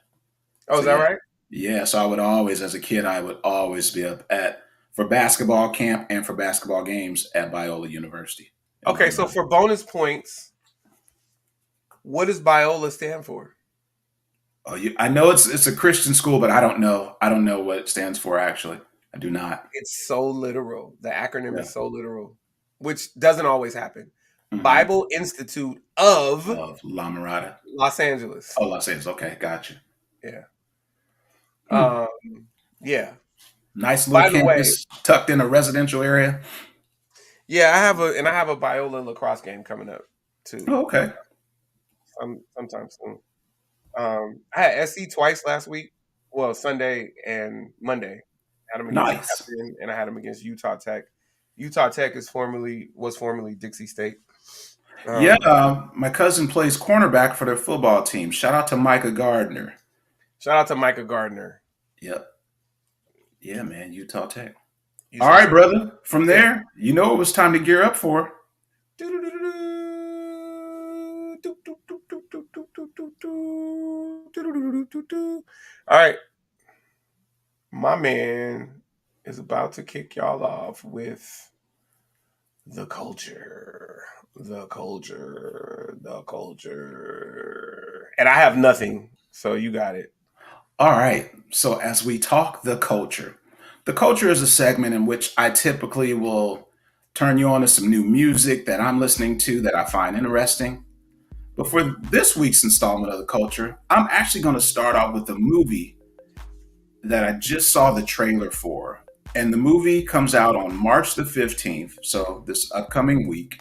S1: Oh,
S2: So
S1: is that
S2: yeah,
S1: right?
S2: yeah. So I would always, as a kid, I would always be up at for basketball camp and for basketball games at Biola University in La
S1: Okay, so
S2: Mirada.
S1: for bonus points, what does Biola stand for?
S2: Oh, I know it's a Christian school, but I don't know. I don't know what it stands for. Actually, I do not.
S1: It's so literal. The acronym
S2: Yeah.
S1: is so literal, which doesn't always happen.
S2: Hmm.
S1: Bible Institute of
S2: Of La Mirada.
S1: Los Angeles.
S2: Oh, Los Angeles. Okay, gotcha.
S1: Yeah.
S2: Hmm.
S1: Um, yeah.
S2: Nice little
S1: By the way,
S2: campus tucked in a residential area.
S1: yeah, I have a Biola lacrosse game coming up too.
S2: Oh, okay.
S1: Sometime soon. I had SC twice last week. Well, Sunday and Monday. I had them against
S2: Nice.
S1: Western and I had them against Utah Tech. Utah Tech was formerly Dixie State.
S2: Yeah,
S1: Um,
S2: my cousin plays cornerback for their football team. Shout out to Micah Gardner.
S1: Shout out to Micah Gardner.
S2: Yep. Yeah, man, Utah Tech. All
S1: Utah
S2: right,
S1: Tech.
S2: brother. From
S1: Yeah.
S2: there, you know it was time to gear up for.
S1: All right. My man is about to kick y'all off with the culture. The culture. The culture. And I have nothing. So you got it.
S2: All right. So as we talk the culture is a segment in which I typically will turn you on to some new music that I'm listening to that I find interesting. But for this week's installment of the culture, I'm actually going to start off with a movie that I just saw the trailer for. And the movie comes out on March the 15th, so this upcoming week,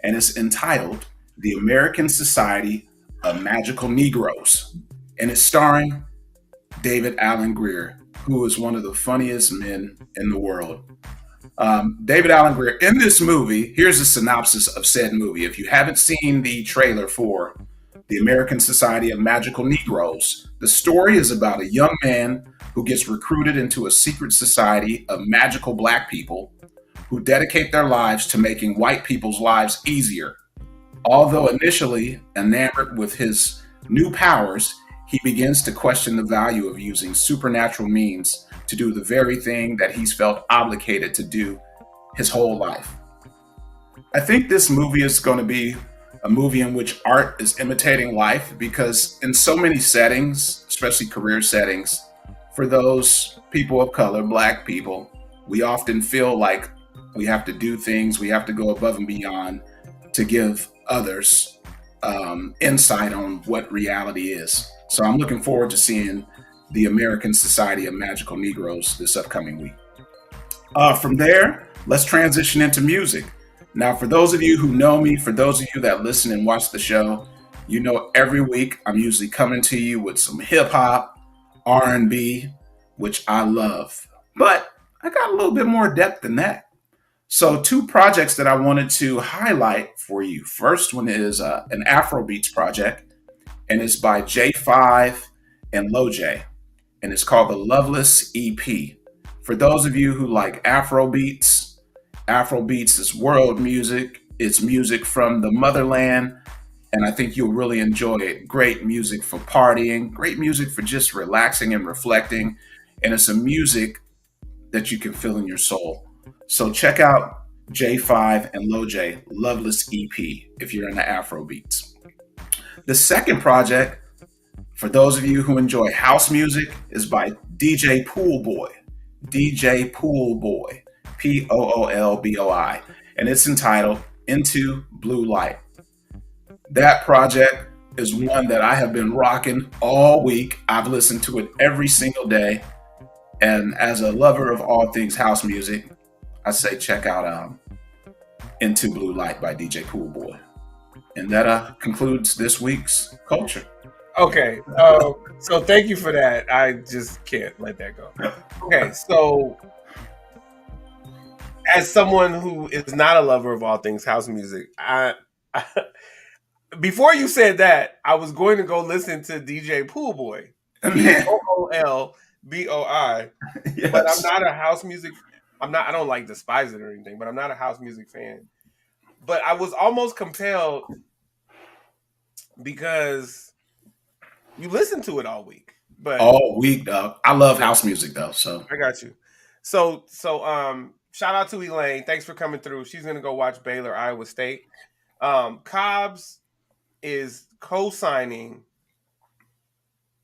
S2: and it's entitled The American Society of Magical Negroes. And it's starring David Allen Greer, who is one of the funniest men in the world. David Allen Greer, in this movie, here's a synopsis of said movie. If you haven't seen the trailer for The American Society of Magical Negroes, the story is about a young man who gets recruited into a secret society of magical black people who dedicate their lives to making white people's lives easier. Although initially enamored with his new powers, he begins to question the value of using supernatural means to do the very thing that he's felt obligated to do his whole life. I think this movie is going to be a movie in which art is imitating life because, in so many settings, especially career settings, for those people of color, black people, we often feel like we have to do things, we have to go above and beyond to give others insight on what reality is. So I'm looking forward to seeing the American Society of Magical Negroes this upcoming week. From there, let's transition into music. Now, for those of you who know me, for those of you that listen and watch the show, you know every week I'm usually coming to you with some hip hop, R&B, which I love. But I got a little bit more depth than that. So, two projects that I wanted to highlight for you. First one is an Afrobeats project, and it's by J5 and Loj, and it's called the Loveless EP. For those of you who like Afrobeats, Afrobeats is world music. It's music from the motherland, and I think you'll really enjoy it. Great music for partying, great music for just relaxing and reflecting, and it's a music that you can feel in your soul. So check out J5 and Loj Loveless EP if you're into Afro beats. The second project, for those of you who enjoy house music, is by DJ Poolboy. DJ Poolboy. Poolboi. And it's entitled Into Blue Light. That project is one that I have been rocking all week. I've listened to it every single day. And as a lover of all things house music, I say check out Into Blue Light by DJ Poolboy. And that concludes this week's culture.
S1: Okay. So thank you for that. I just can't let that go. Okay, so as someone who is not a lover of all things house music, I before you said that, I was going to go listen to DJ Poolboy,
S2: Man,
S1: Poolboy, but I'm
S2: yes.
S1: not a house music. I'm not. I don't like despise it or anything, but I'm not a house music fan. But I was almost compelled because you listen to it all week. But
S2: All week, dog. I love
S1: yeah,
S2: house music though. So
S1: I got you. So shout out to Elaine. Thanks for coming through. She's gonna go watch Baylor, Iowa State. Cobbs is co-signing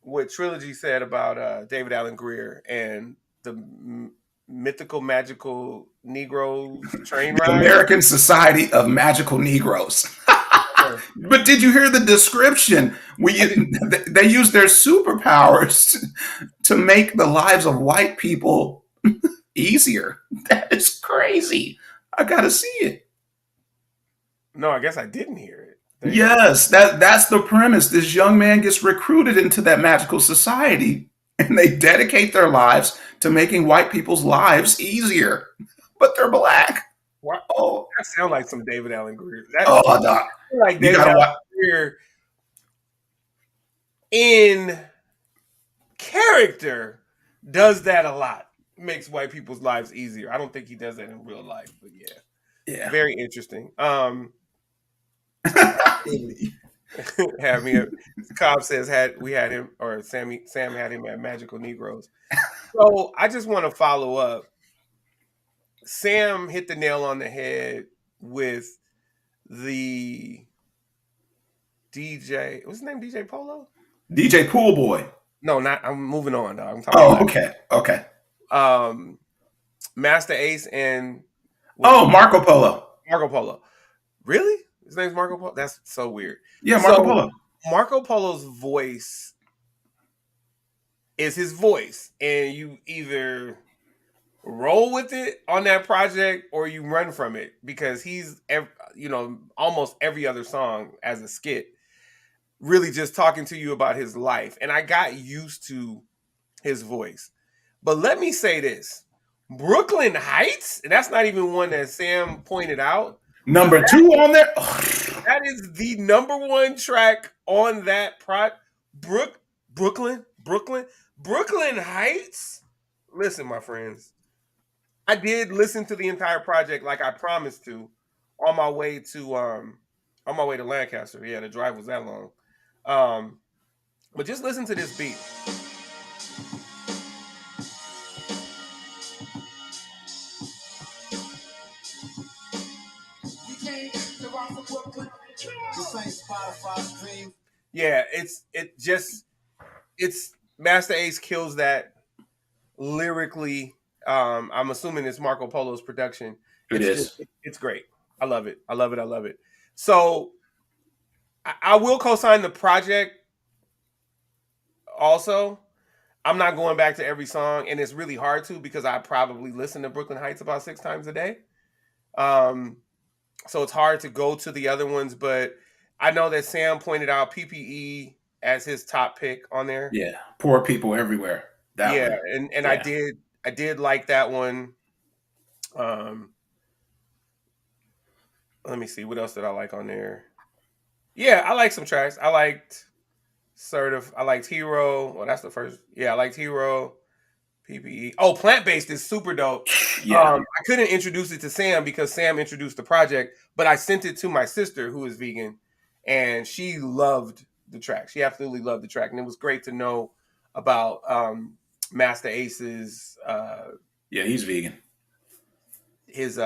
S1: what Trilogy said about David Allen Greer and the mythical, magical Negroes train
S2: the
S1: ride.
S2: American Society of Magical Negroes.
S1: Okay.
S2: But did you hear the description?
S1: I did.
S2: They use their superpowers to make the lives of white people easier. That is crazy. I gotta see it.
S1: No, I guess I didn't hear it. There you go.
S2: Yes, that's the premise. This young man gets recruited into that magical society, and they dedicate their lives to making white people's lives easier. But they're black.
S1: What?
S2: Oh,
S1: That sounds like some David Allen Greer. That
S2: oh, doc.
S1: like
S2: You
S1: David
S2: gotta
S1: Allen
S2: watch.
S1: Greer in character does that a lot. Makes white people's lives easier. I don't think he does that in real life, but yeah,
S2: Yeah.
S1: very interesting. Have me. Cobb says had him or Sam had him at Magical Negroes. So I just want to follow up. Sam hit the nail on the head with the DJ. What's his name? DJ Polo?
S2: DJ Poolboy.
S1: No, not. I'm moving on. Dog. I'm talking
S2: Oh,
S1: about
S2: okay. Okay.
S1: um, Master Ace and what's
S2: Oh, Marco Polo.
S1: Marco Polo. Really? His name's Marco Polo? That's so weird.
S2: Yeah, Marco
S1: So
S2: Polo.
S1: Marco Polo's voice is his voice, and you either roll with it on that project or you run from it because he's almost every other song as a skit really just talking to you about his life, and I got used to his voice. But let me say this: Brooklyn Heights, and that's not even one that Sam pointed out, but
S2: Number two on there.
S1: that is the number one track on that Brooklyn Heights. Listen, my friends, I did listen to the entire project like I promised to on my way to Lancaster. Yeah, the drive was that long. But just listen to this beat. Yeah, it's Master Ace kills that lyrically. I'm assuming it's Marco Polo's production.
S2: It is.
S1: It's great. I love it. I love it. I love it. So I will co-sign the project also. I'm not going back to every song, and it's really hard to because I probably listen to Brooklyn Heights about 6 times a day. So it's hard to go to the other ones, but I know that Sam pointed out PPE as his top pick on there.
S2: Yeah. Poor people everywhere. That
S1: Yeah,
S2: one.
S1: and
S2: Yeah.
S1: I did like that one. Let me see what else did I like on there. Yeah, I like some tracks. I liked I liked Hero. Well, that's the first. Yeah, I liked Hero. PPE. Oh, plant based is super dope.
S2: Yeah.
S1: I couldn't introduce it to Sam because Sam introduced the project, but I sent it to my sister who is vegan, and she loved the track. She absolutely loved the track, and it was great to know about Master Ace's
S2: Yeah, he's vegan.
S1: his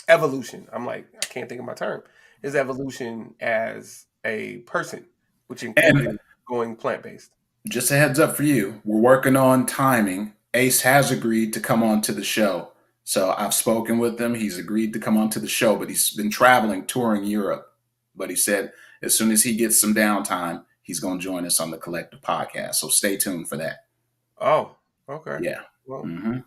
S1: evolution. I'm like, I can't think of my term. His evolution as a person, which included
S2: And
S1: going plant based.
S2: just a heads up for you, we're working on timing. Ace has agreed to come on to the show. So I've spoken with him. He's agreed to come on to the show, but he's been traveling, touring Europe. But he said as soon as he gets some downtime, he's going to join us on the Collective podcast. So stay tuned for that.
S1: Oh, okay.
S2: Yeah.
S1: Well,
S2: Mm-hmm.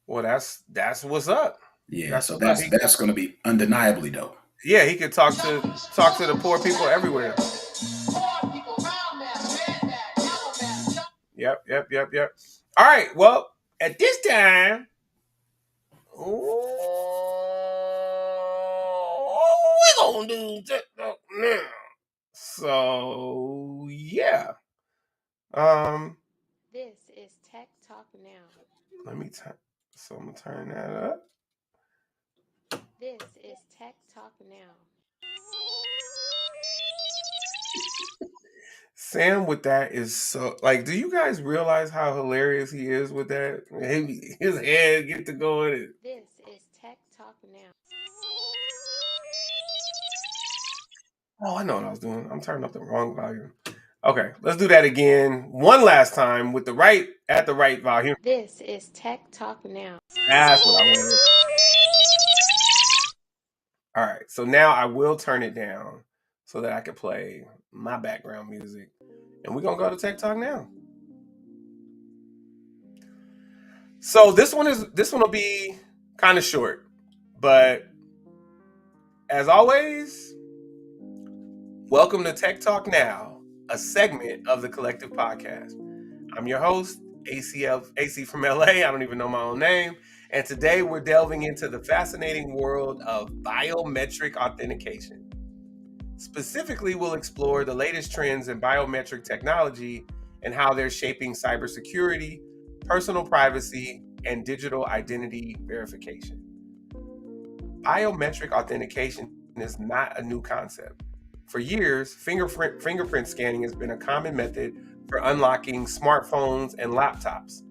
S1: well, that's what's up.
S2: Yeah. So that's going to be undeniably dope.
S1: Yeah, he could talk to the poor people everywhere. Yep. All right. Well, at this time, we're gonna do TikTok now. So yeah. Um,
S4: This is Tech Talk Now.
S1: let me turn. So I'm gonna turn that up.
S4: This is Tech Talk Now.
S1: Sam with that is so like. Do you guys realize how hilarious he is with that? His head get to going.
S4: This is Tech Talk Now.
S1: Oh, I know what I was doing. I'm turning up the wrong volume. Okay, let's do that again one last time with the right volume.
S4: This is Tech Talk Now.
S1: That's what I wanted. All right, so now I will turn it down so that I can play my background music, and we're gonna go to Tech Talk now. So this one will be kind of short, but as always, welcome to Tech Talk Now, a segment of the Collective Podcast. I'm your host, AC from LA. I don't even know my own name. And today we're delving into the fascinating world of biometric authentication. Specifically, we'll explore the latest trends in biometric technology and how they're shaping cybersecurity, personal privacy, and digital identity verification. Biometric authentication is not a new concept. For years, fingerprint scanning has been a common method for unlocking smartphones and laptops.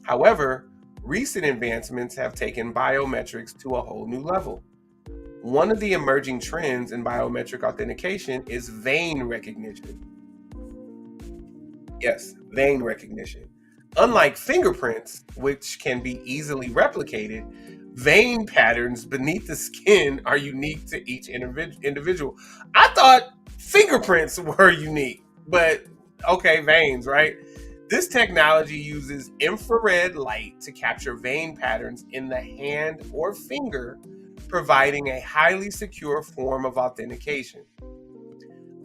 S1: However, recent advancements have taken biometrics to a whole new level. One of the emerging trends in biometric authentication is vein recognition. Yes, vein recognition. Unlike fingerprints, which can be easily replicated, vein patterns beneath the skin are unique to each individual. I thought fingerprints were unique, but okay, veins, right? This technology uses infrared light to capture vein patterns in the hand or finger, providing a highly secure form of authentication.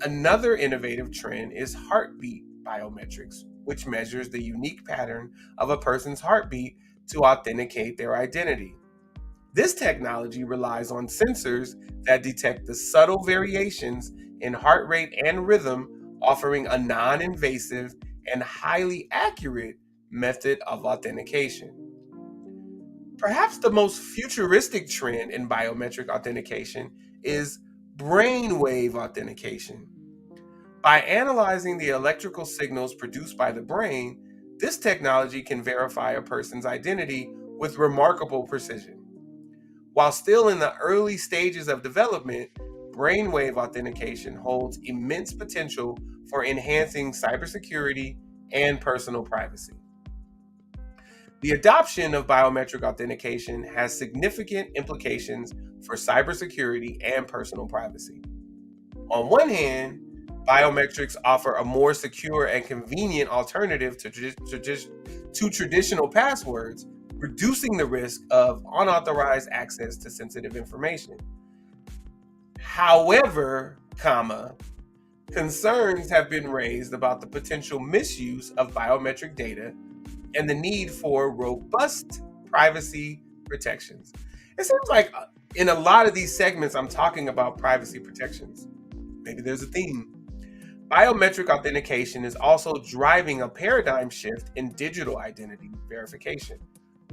S1: Another innovative trend is heartbeat biometrics, which measures the unique pattern of a person's heartbeat to authenticate their identity. This technology relies on sensors that detect the subtle variations in heart rate and rhythm, offering a non invasive and highly accurate method of authentication. Perhaps the most futuristic trend in biometric authentication is brainwave authentication. By analyzing the electrical signals produced by the brain, this technology can verify a person's identity with remarkable precision. While still in the early stages of development, brainwave authentication holds immense potential for enhancing cybersecurity and personal privacy. The adoption of biometric authentication has significant implications for cybersecurity and personal privacy. On one hand, biometrics offer a more secure and convenient alternative to traditional passwords, reducing the risk of unauthorized access to sensitive information. However, concerns have been raised about the potential misuse of biometric data and the need for robust privacy protections. It seems like in a lot of these segments, I'm talking about privacy protections. Maybe there's a theme. Biometric authentication is also driving a paradigm shift in digital identity verification.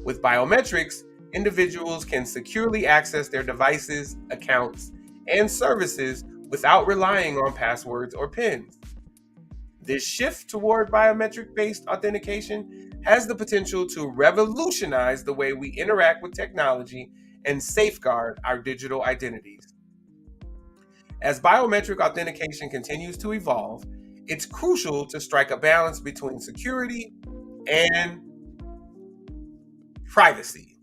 S1: With biometrics, individuals can securely access their devices, accounts, and services without relying on passwords or PINs. This shift toward biometric-based authentication has the potential to revolutionize the way we interact with technology and safeguard our digital identities. As biometric authentication continues to evolve, it's crucial to strike a balance between security and privacy.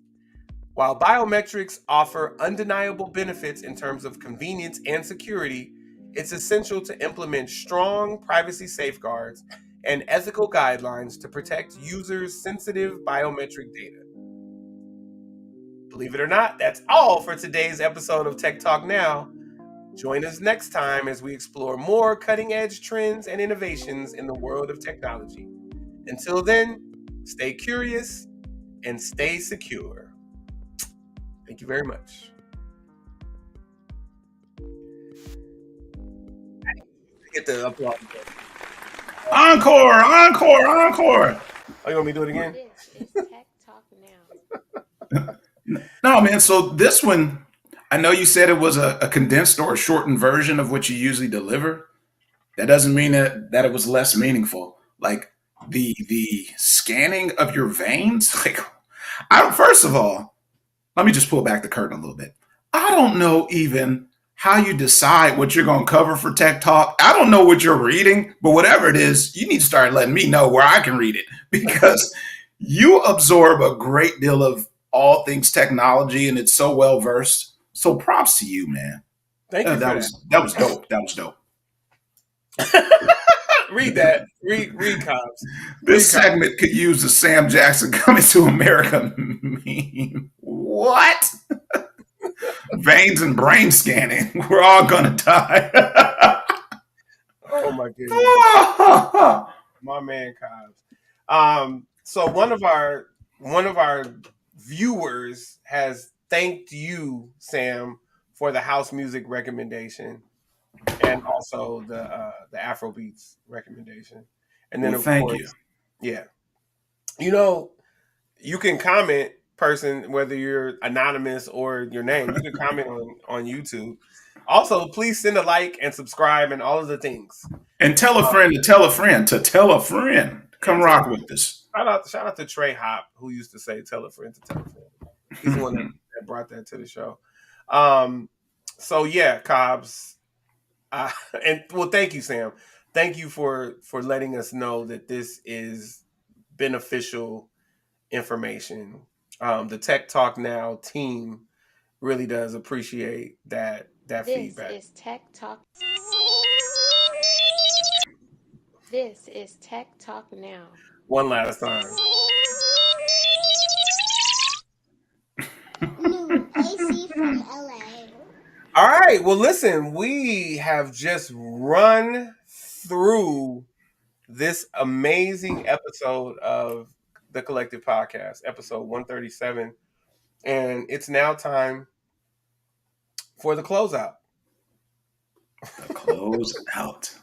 S1: While biometrics offer undeniable benefits in terms of convenience and security, it's essential to implement strong privacy safeguards and ethical guidelines to protect users' sensitive biometric data. Believe it or not, that's all for today's episode of Tech Talk Now. Join us next time as we explore more cutting-edge trends and innovations in the world of technology. Until then, stay curious and stay secure. Thank you very much. Get the applause.
S2: Encore, encore, encore.
S1: Oh, you want me to do it again?
S4: This is Tech Talk Now.
S2: No, man. So this one, I know you said it was a condensed or a shortened version of what you usually deliver. That doesn't mean that it was less meaningful. Like the scanning of your veins. Like, I don't. First of all, let me just pull back the curtain a little bit. I don't know even how you decide what you're going to cover for Tech Talk. I don't know what you're reading, but whatever it is, you need to start letting me know where I can read it because you absorb a great deal of all things technology and it's so well versed. So props to you, man.
S1: Thank you.
S2: That was dope. That was dope.
S1: Read that. Read Cobbs.
S2: This segment could use the Sam Jackson Coming to America meme. What? Veins and brain scanning. We're all gonna die.
S1: Oh my goodness. My man Cobbs. So one of our viewers has thanked you, Sam, for the house music recommendation and also the Afrobeats recommendation. And then
S2: Well,
S1: of
S2: thank
S1: course,
S2: you.
S1: yeah. You know, you can comment, person, whether you're anonymous or your name, you can comment on YouTube. Also, please send a like and subscribe and all of the things.
S2: And tell a friend to tell a friend to tell a friend. Come rock with us.
S1: Shout out to Trey Hop, who used to say tell a friend to tell a friend. He's the one that brought that to the show. So yeah, Cobbs. And well, thank you, Sam. Thank you for letting us know that this is beneficial information. The Tech Talk Now team really does appreciate that
S4: This
S1: feedback.
S4: is Tech Talk. This is Tech Talk Now.
S1: One last time.
S5: New AC from LA.
S1: All right. Well, listen, we have just run through this amazing episode of the Collective Podcast, episode 137. And it's now time for the closeout.
S2: The close out.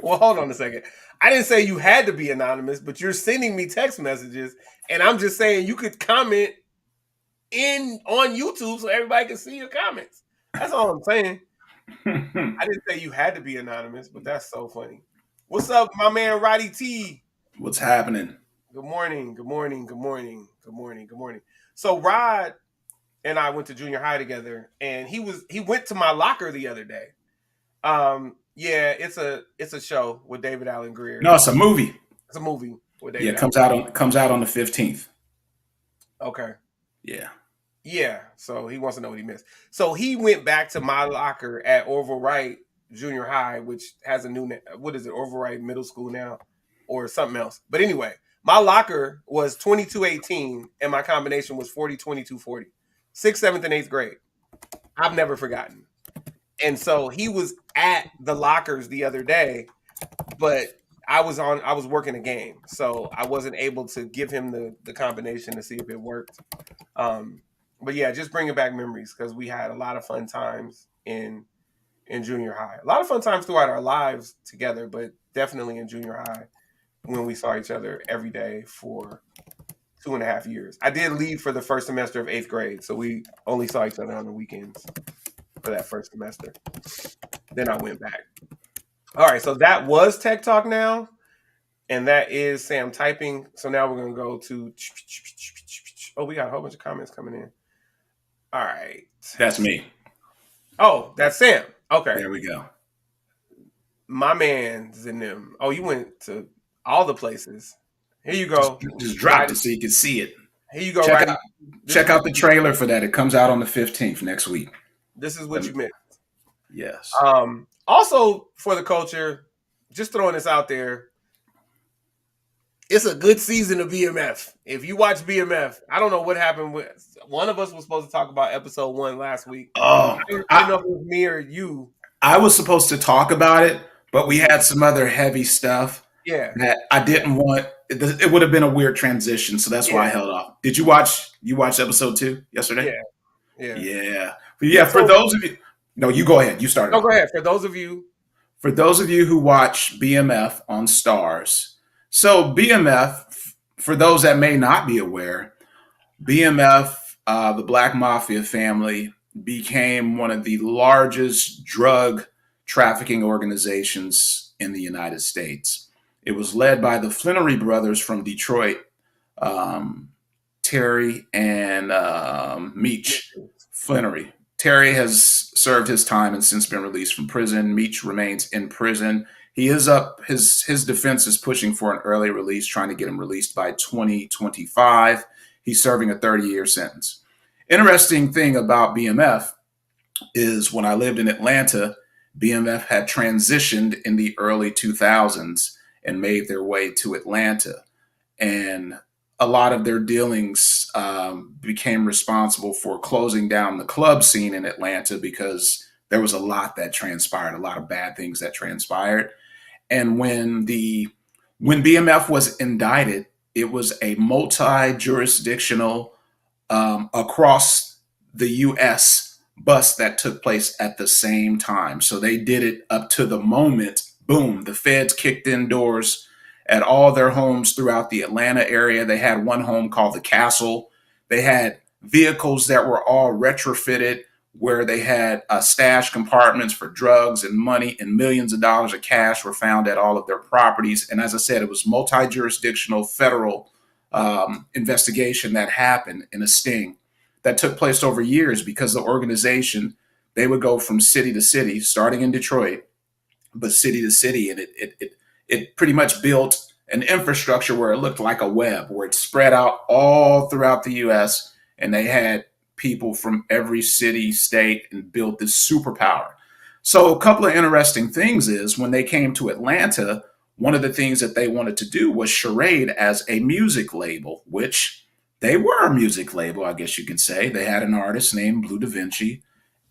S1: Well, hold on a second. I didn't say you had to be anonymous, but you're sending me text messages, and I'm just saying you could comment on YouTube so everybody can see your comments. That's all I'm saying. I didn't say you had to be anonymous, but that's so funny. What's up, my man Roddy T?
S2: What's happening?
S1: Good morning. Good morning. Good morning. Good morning. Good morning. So Rod and I went to junior high together, and he went to my locker the other day. Yeah, it's a show with David Allen Greer.
S2: No, it's a movie.
S1: It's a movie with David.
S2: Yeah, it comes out on the 15th.
S1: Okay.
S2: Yeah.
S1: Yeah. So he wants to know what he missed. So he went back to my locker at Orville Wright Junior High, which has a new what is it, Orville Wright Middle School now, or something else. But anyway, my locker was 2218 and my combination was 40-22-40. 6th, 7th, and 8th grade. I've never forgotten. And so he was at the lockers the other day, but I was working a game, so I wasn't able to give him the combination to see if it worked. But yeah, just bringing back memories because we had a lot of fun times in junior high. A lot of fun times throughout our lives together, but definitely in junior high when we saw each other every day for 2.5 years. I did leave for the first semester of 8th grade, so we only saw each other on the weekends for that first semester. Then I went back. All right, so that was Tech Talk Now, and that is Sam typing. So now we're going to go to... Oh, we got a whole bunch of comments coming in. All right.
S2: That's me.
S1: Oh, that's Sam. Okay.
S2: There we go.
S1: My man's in them. Oh, you went to all the places. Here you go.
S2: Just dropped it so you can see it.
S1: Here you go,
S2: Check out the trailer for that. It comes out on the 15th next week.
S1: This is what you missed.
S2: Yes.
S1: Also, for the culture, just throwing this out there, it's a good season of BMF. If you watch BMF, I don't know what happened with one of us was supposed to talk about episode 1 last week.
S2: Oh,
S1: I don't know if it was me or you.
S2: I was supposed to talk about it, but we had some other heavy stuff.
S1: Yeah,
S2: that I
S1: yeah,
S2: didn't want. It would have been a weird transition, so that's why I
S1: yeah,
S2: held off. Did you watch? You watched episode 2 yesterday?
S1: yeah, yeah.
S2: Yeah, but yeah. For
S1: So
S2: those of you, no, you go ahead. You started
S1: no, go
S2: off.
S1: ahead. For those of you,
S2: For those of you who watch BMF on Stars, so BMF, for those that may not be aware, BMF, the Black Mafia family, became one of the largest drug trafficking organizations in the United States. It was led by the Flannery brothers from Detroit, um, Terry and Meech Flannery. Terry has served his time and since been released from prison. Meech remains in prison. He is up. His defense is pushing for an early release, trying to get him released by 2025. He's serving a 30-year sentence. Interesting thing about BMF is when I lived in Atlanta, BMF had transitioned in the early 2000s and made their way to Atlanta. And a lot of their dealings became responsible for closing down the club scene in Atlanta because there was a lot that transpired, a lot of bad things that transpired. And when BMF was indicted, it was a multi-jurisdictional across the U.S. bust that took place at the same time. So they did it up to the moment. Boom! The feds kicked in doors at all their homes throughout the Atlanta area. They had one home called the Castle. They had vehicles that were all retrofitted where they had stash compartments for drugs and money, and millions of dollars of cash were found at all of their properties. And as I said, it was multi-jurisdictional federal investigation that happened in a sting that took place over years because the organization, they would go from city to city, starting in Detroit, but city to city, and it pretty much built an infrastructure where it looked like a web, where it spread out all throughout the U.S. and they had people from every city, state, and built this superpower. So a couple of interesting things is when they came to Atlanta, one of the things that they wanted to do was charade as a music label, which they were a music label, I guess you could say. They had an artist named Blue Da Vinci,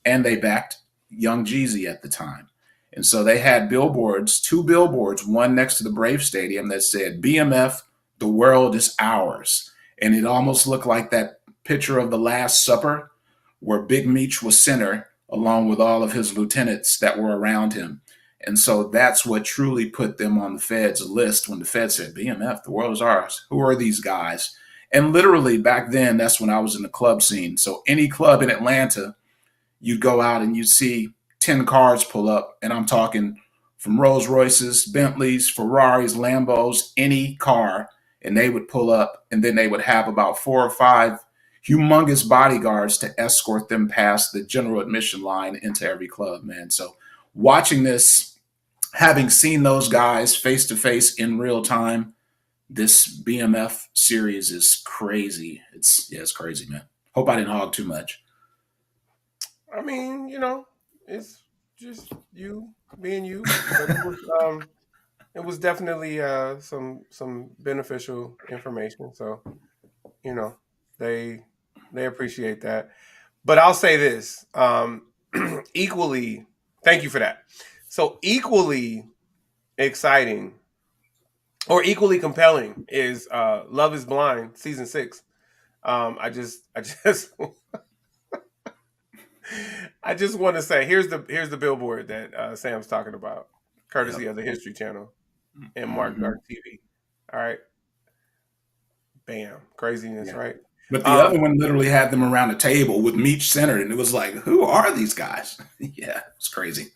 S2: and they backed Young Jeezy at the time. And so they had billboards, two billboards, one next to the Brave Stadium that said, BMF, the world is ours. And it almost looked like that picture of the Last Supper where Big Meech was center along with all of his lieutenants that were around him. And so that's what truly put them on the Fed's list when the Fed said, BMF, the world is ours. Who are these guys? And literally back then, that's when I was in the club scene. So any club in Atlanta, you'd go out and you'd see 10 cars pull up. And I'm talking from Rolls Royces, Bentleys, Ferraris, Lambos, any car. And they would pull up, and then they would have about 4 or 5 humongous bodyguards to escort them past the general admission line into every club, man. So watching this, having seen those guys face to face in real time, this BMF series is crazy. It's crazy, man. Hope I didn't hog too much.
S1: I mean, it's just you being you, but it was definitely some beneficial information. So you know they they appreciate that. But I'll say this: equally, thank you for that. So equally exciting or equally compelling is Love Is Blind season 6. I just I just want to say here's the billboard that Sam's talking about, courtesy
S2: Yep.
S1: of the History Channel and Mark
S2: Hmm.
S1: Dark TV. All right, bam, craziness,
S2: Yeah.
S1: right?
S2: But the
S1: Um,
S2: other one literally had them around a table with Meech centered, and it was like, who are these guys? Yeah, it's crazy.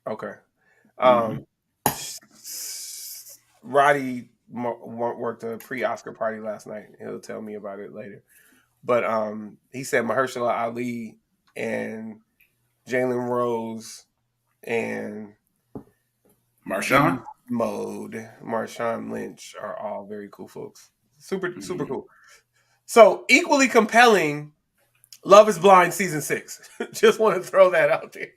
S1: okay.
S2: Hmm.
S1: Um, Roddy worked a pre-Oscar party last night. He'll tell me about it later. But he said Mahershala Ali and Jalen Rose and
S2: Marshawn?
S1: Beast Mode, Marshawn Lynch are all very cool folks. Super, super
S2: Hmm.
S1: cool. So equally compelling, Love Is Blind season 6. Just want to throw that out there.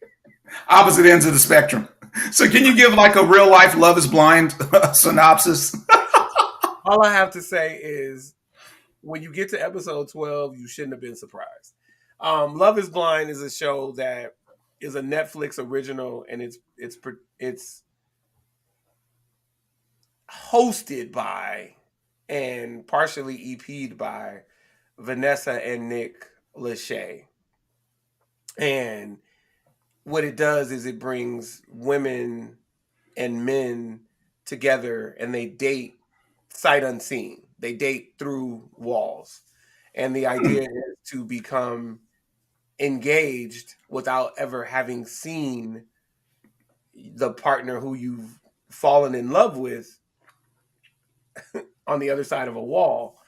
S2: Opposite ends of the spectrum. So, can you give like a real life Love is Blind synopsis?
S1: All I have to say is when you get to episode 12, you shouldn't have been surprised. Love Is Blind is a show that is a Netflix original, and it's hosted by and partially EP'd by Vanessa and Nick Lachey. And what it does is it brings women and men together, and they date sight unseen. They date through walls. And the idea is to become engaged without ever having seen the partner who you've fallen in love with on the other side of a wall.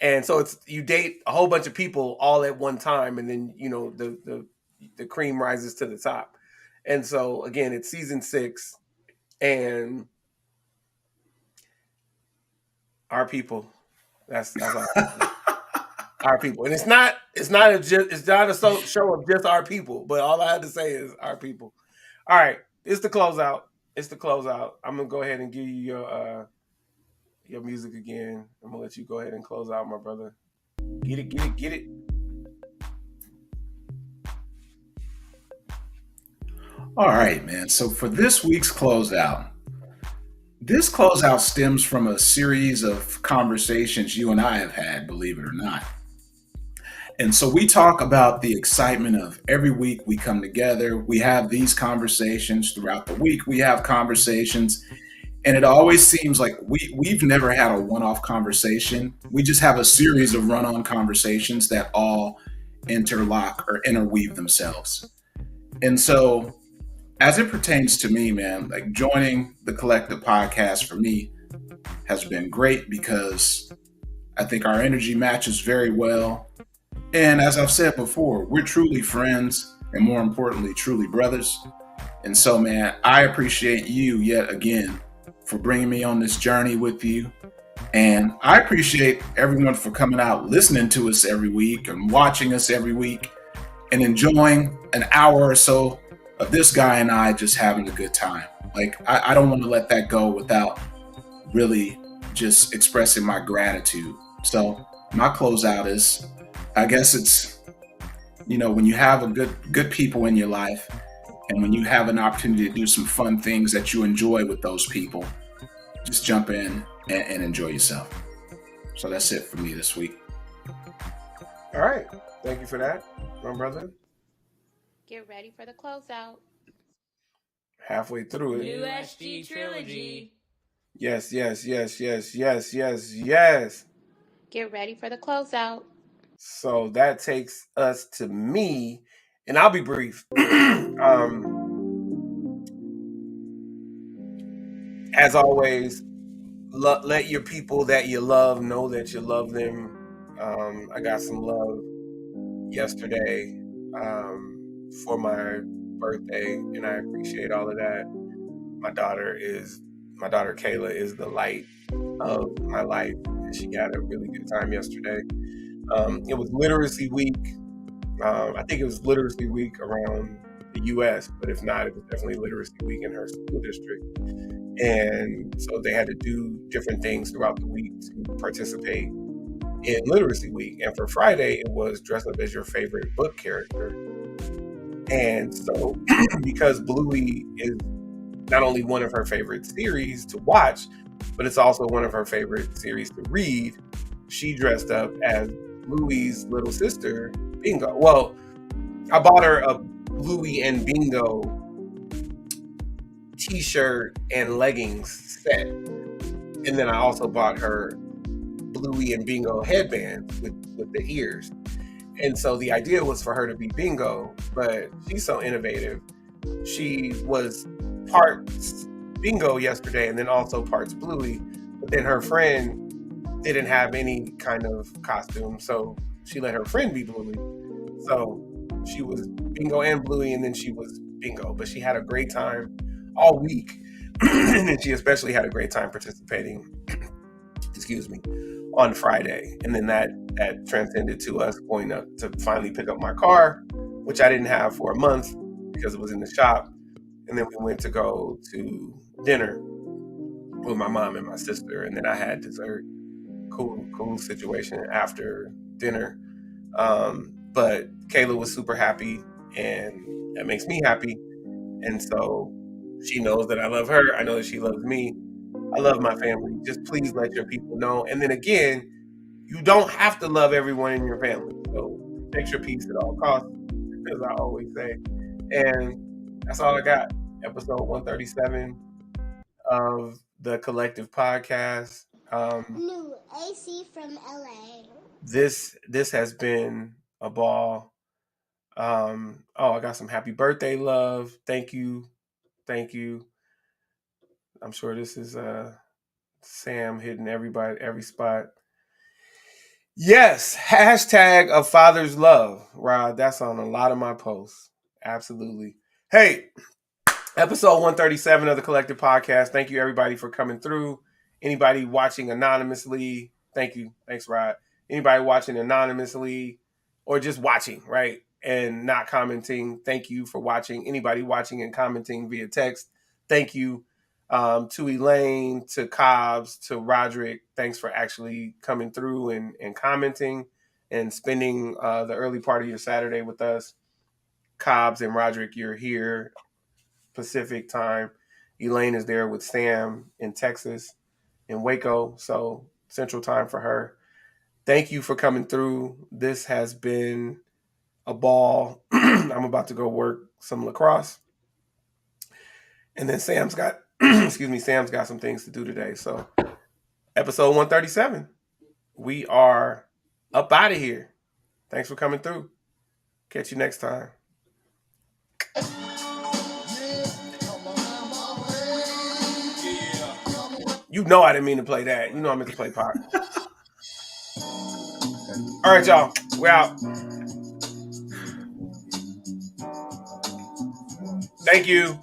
S1: And so it's you date a whole bunch of people all at one time, and then the cream rises to the top. And so again, it's season 6, and our people. That's all. Our people, and it's not a show of just our people. But all I had to say is our people. All right, it's the closeout. I'm gonna go ahead and give you your music again. I'm gonna let you go ahead and close out, my brother. Get it.
S2: All right, man. So for this week's closeout, this closeout stems from a series of conversations you and I have had, believe it or not. And so we talk about the excitement of every week we come together. We have these conversations throughout the week. We have conversations, and it always seems like we've never had a one-off conversation. We just have a series of run-on conversations that all interlock or interweave themselves. And so as it pertains to me, man, like joining the Collective podcast for me has been great because I think our energy matches very well. And as I've said before, we're truly friends and more importantly, truly brothers. And so, man, I appreciate you yet again for bringing me on this journey with you. And I appreciate everyone for coming out, listening to us every week and watching us every week and enjoying an hour or so of this guy and I just having a good time. Like, I don't want to let that go without really just expressing my gratitude. So my closeout is, I guess it's, when you have a good people in your life and when you have an opportunity to do some fun things that you enjoy with those people, just jump in and enjoy yourself. So that's it for me this week.
S1: All right. Thank you for that, my brother.
S4: Get ready for the closeout.
S1: Halfway through it.
S6: New SG trilogy.
S1: Yes.
S4: Get ready for the closeout.
S1: So that takes us to me, and I'll be brief. As always, let your people that you love know that you love them. I got some love yesterday for my birthday, and I appreciate all of that. My daughter Kayla is the light of my life, and she had a really good time yesterday. It was Literacy Week. I think it was Literacy Week around the U.S., but if not, it was definitely Literacy Week in her school district. And so they had to do different things throughout the week to participate in Literacy Week. And for Friday, it was dress up as your favorite book character. And so because Bluey is not only one of her favorite series to watch, but it's also one of her favorite series to read, she dressed up as Bluey's little sister, Bingo. Well, I bought her a Bluey and Bingo t-shirt and leggings set. And then I also bought her Bluey and Bingo headbands with the ears. And so the idea was for her to be Bingo, but she's so innovative. She was parts Bingo yesterday and then also parts Bluey, but then her friend didn't have any kind of costume, so she let her friend be Bluey. So she was Bingo and Bluey, and then she was Bingo. But she had a great time all week, and she especially had a great time participating, on Friday. And then that transcended to us going up to finally pick up my car, which I didn't have for a month because it was in the shop. And then we went to go to dinner with my mom and my sister, and then I had dessert. Cool situation after dinner. But Kayla was super happy, and that makes me happy. And so she knows that I love her. I know that she loves me. I love my family. Just please let your people know. And then again, you don't have to love everyone in your family. So protect your peace at all costs, as I always say. And that's all I got. Episode 137 of the Collective Podcast.
S5: New AC from LA.
S1: This has been a ball. I got some happy birthday love. Thank you. Thank you. I'm sure this is Sam hitting everybody every spot. Yes, hashtag a father's love, Rod. That's on a lot of my posts. Absolutely. Hey, episode 137 of the Collective Podcast. Thank you, everybody, for coming through. Anybody watching anonymously, thank you. Thanks, Rod. Anybody watching anonymously or just watching, right, and not commenting, thank you for watching. Anybody watching and commenting via text, thank you. To Elaine, to Cobbs, to Roderick, thanks for actually coming through and commenting and spending the early part of your Saturday with us. Cobbs and Roderick, you're here Pacific time. Elaine is there with Sam in Texas, in Waco, so Central time for her. Thank you for coming through. This has been a ball. I'm about to go work some lacrosse. And then Sam's got Sam's got some things to do today. So episode 137. We are up out of here. Thanks for coming through. Catch you next time. You know I didn't mean to play that. You know I meant to play pop. All right, y'all. We're out. Thank you.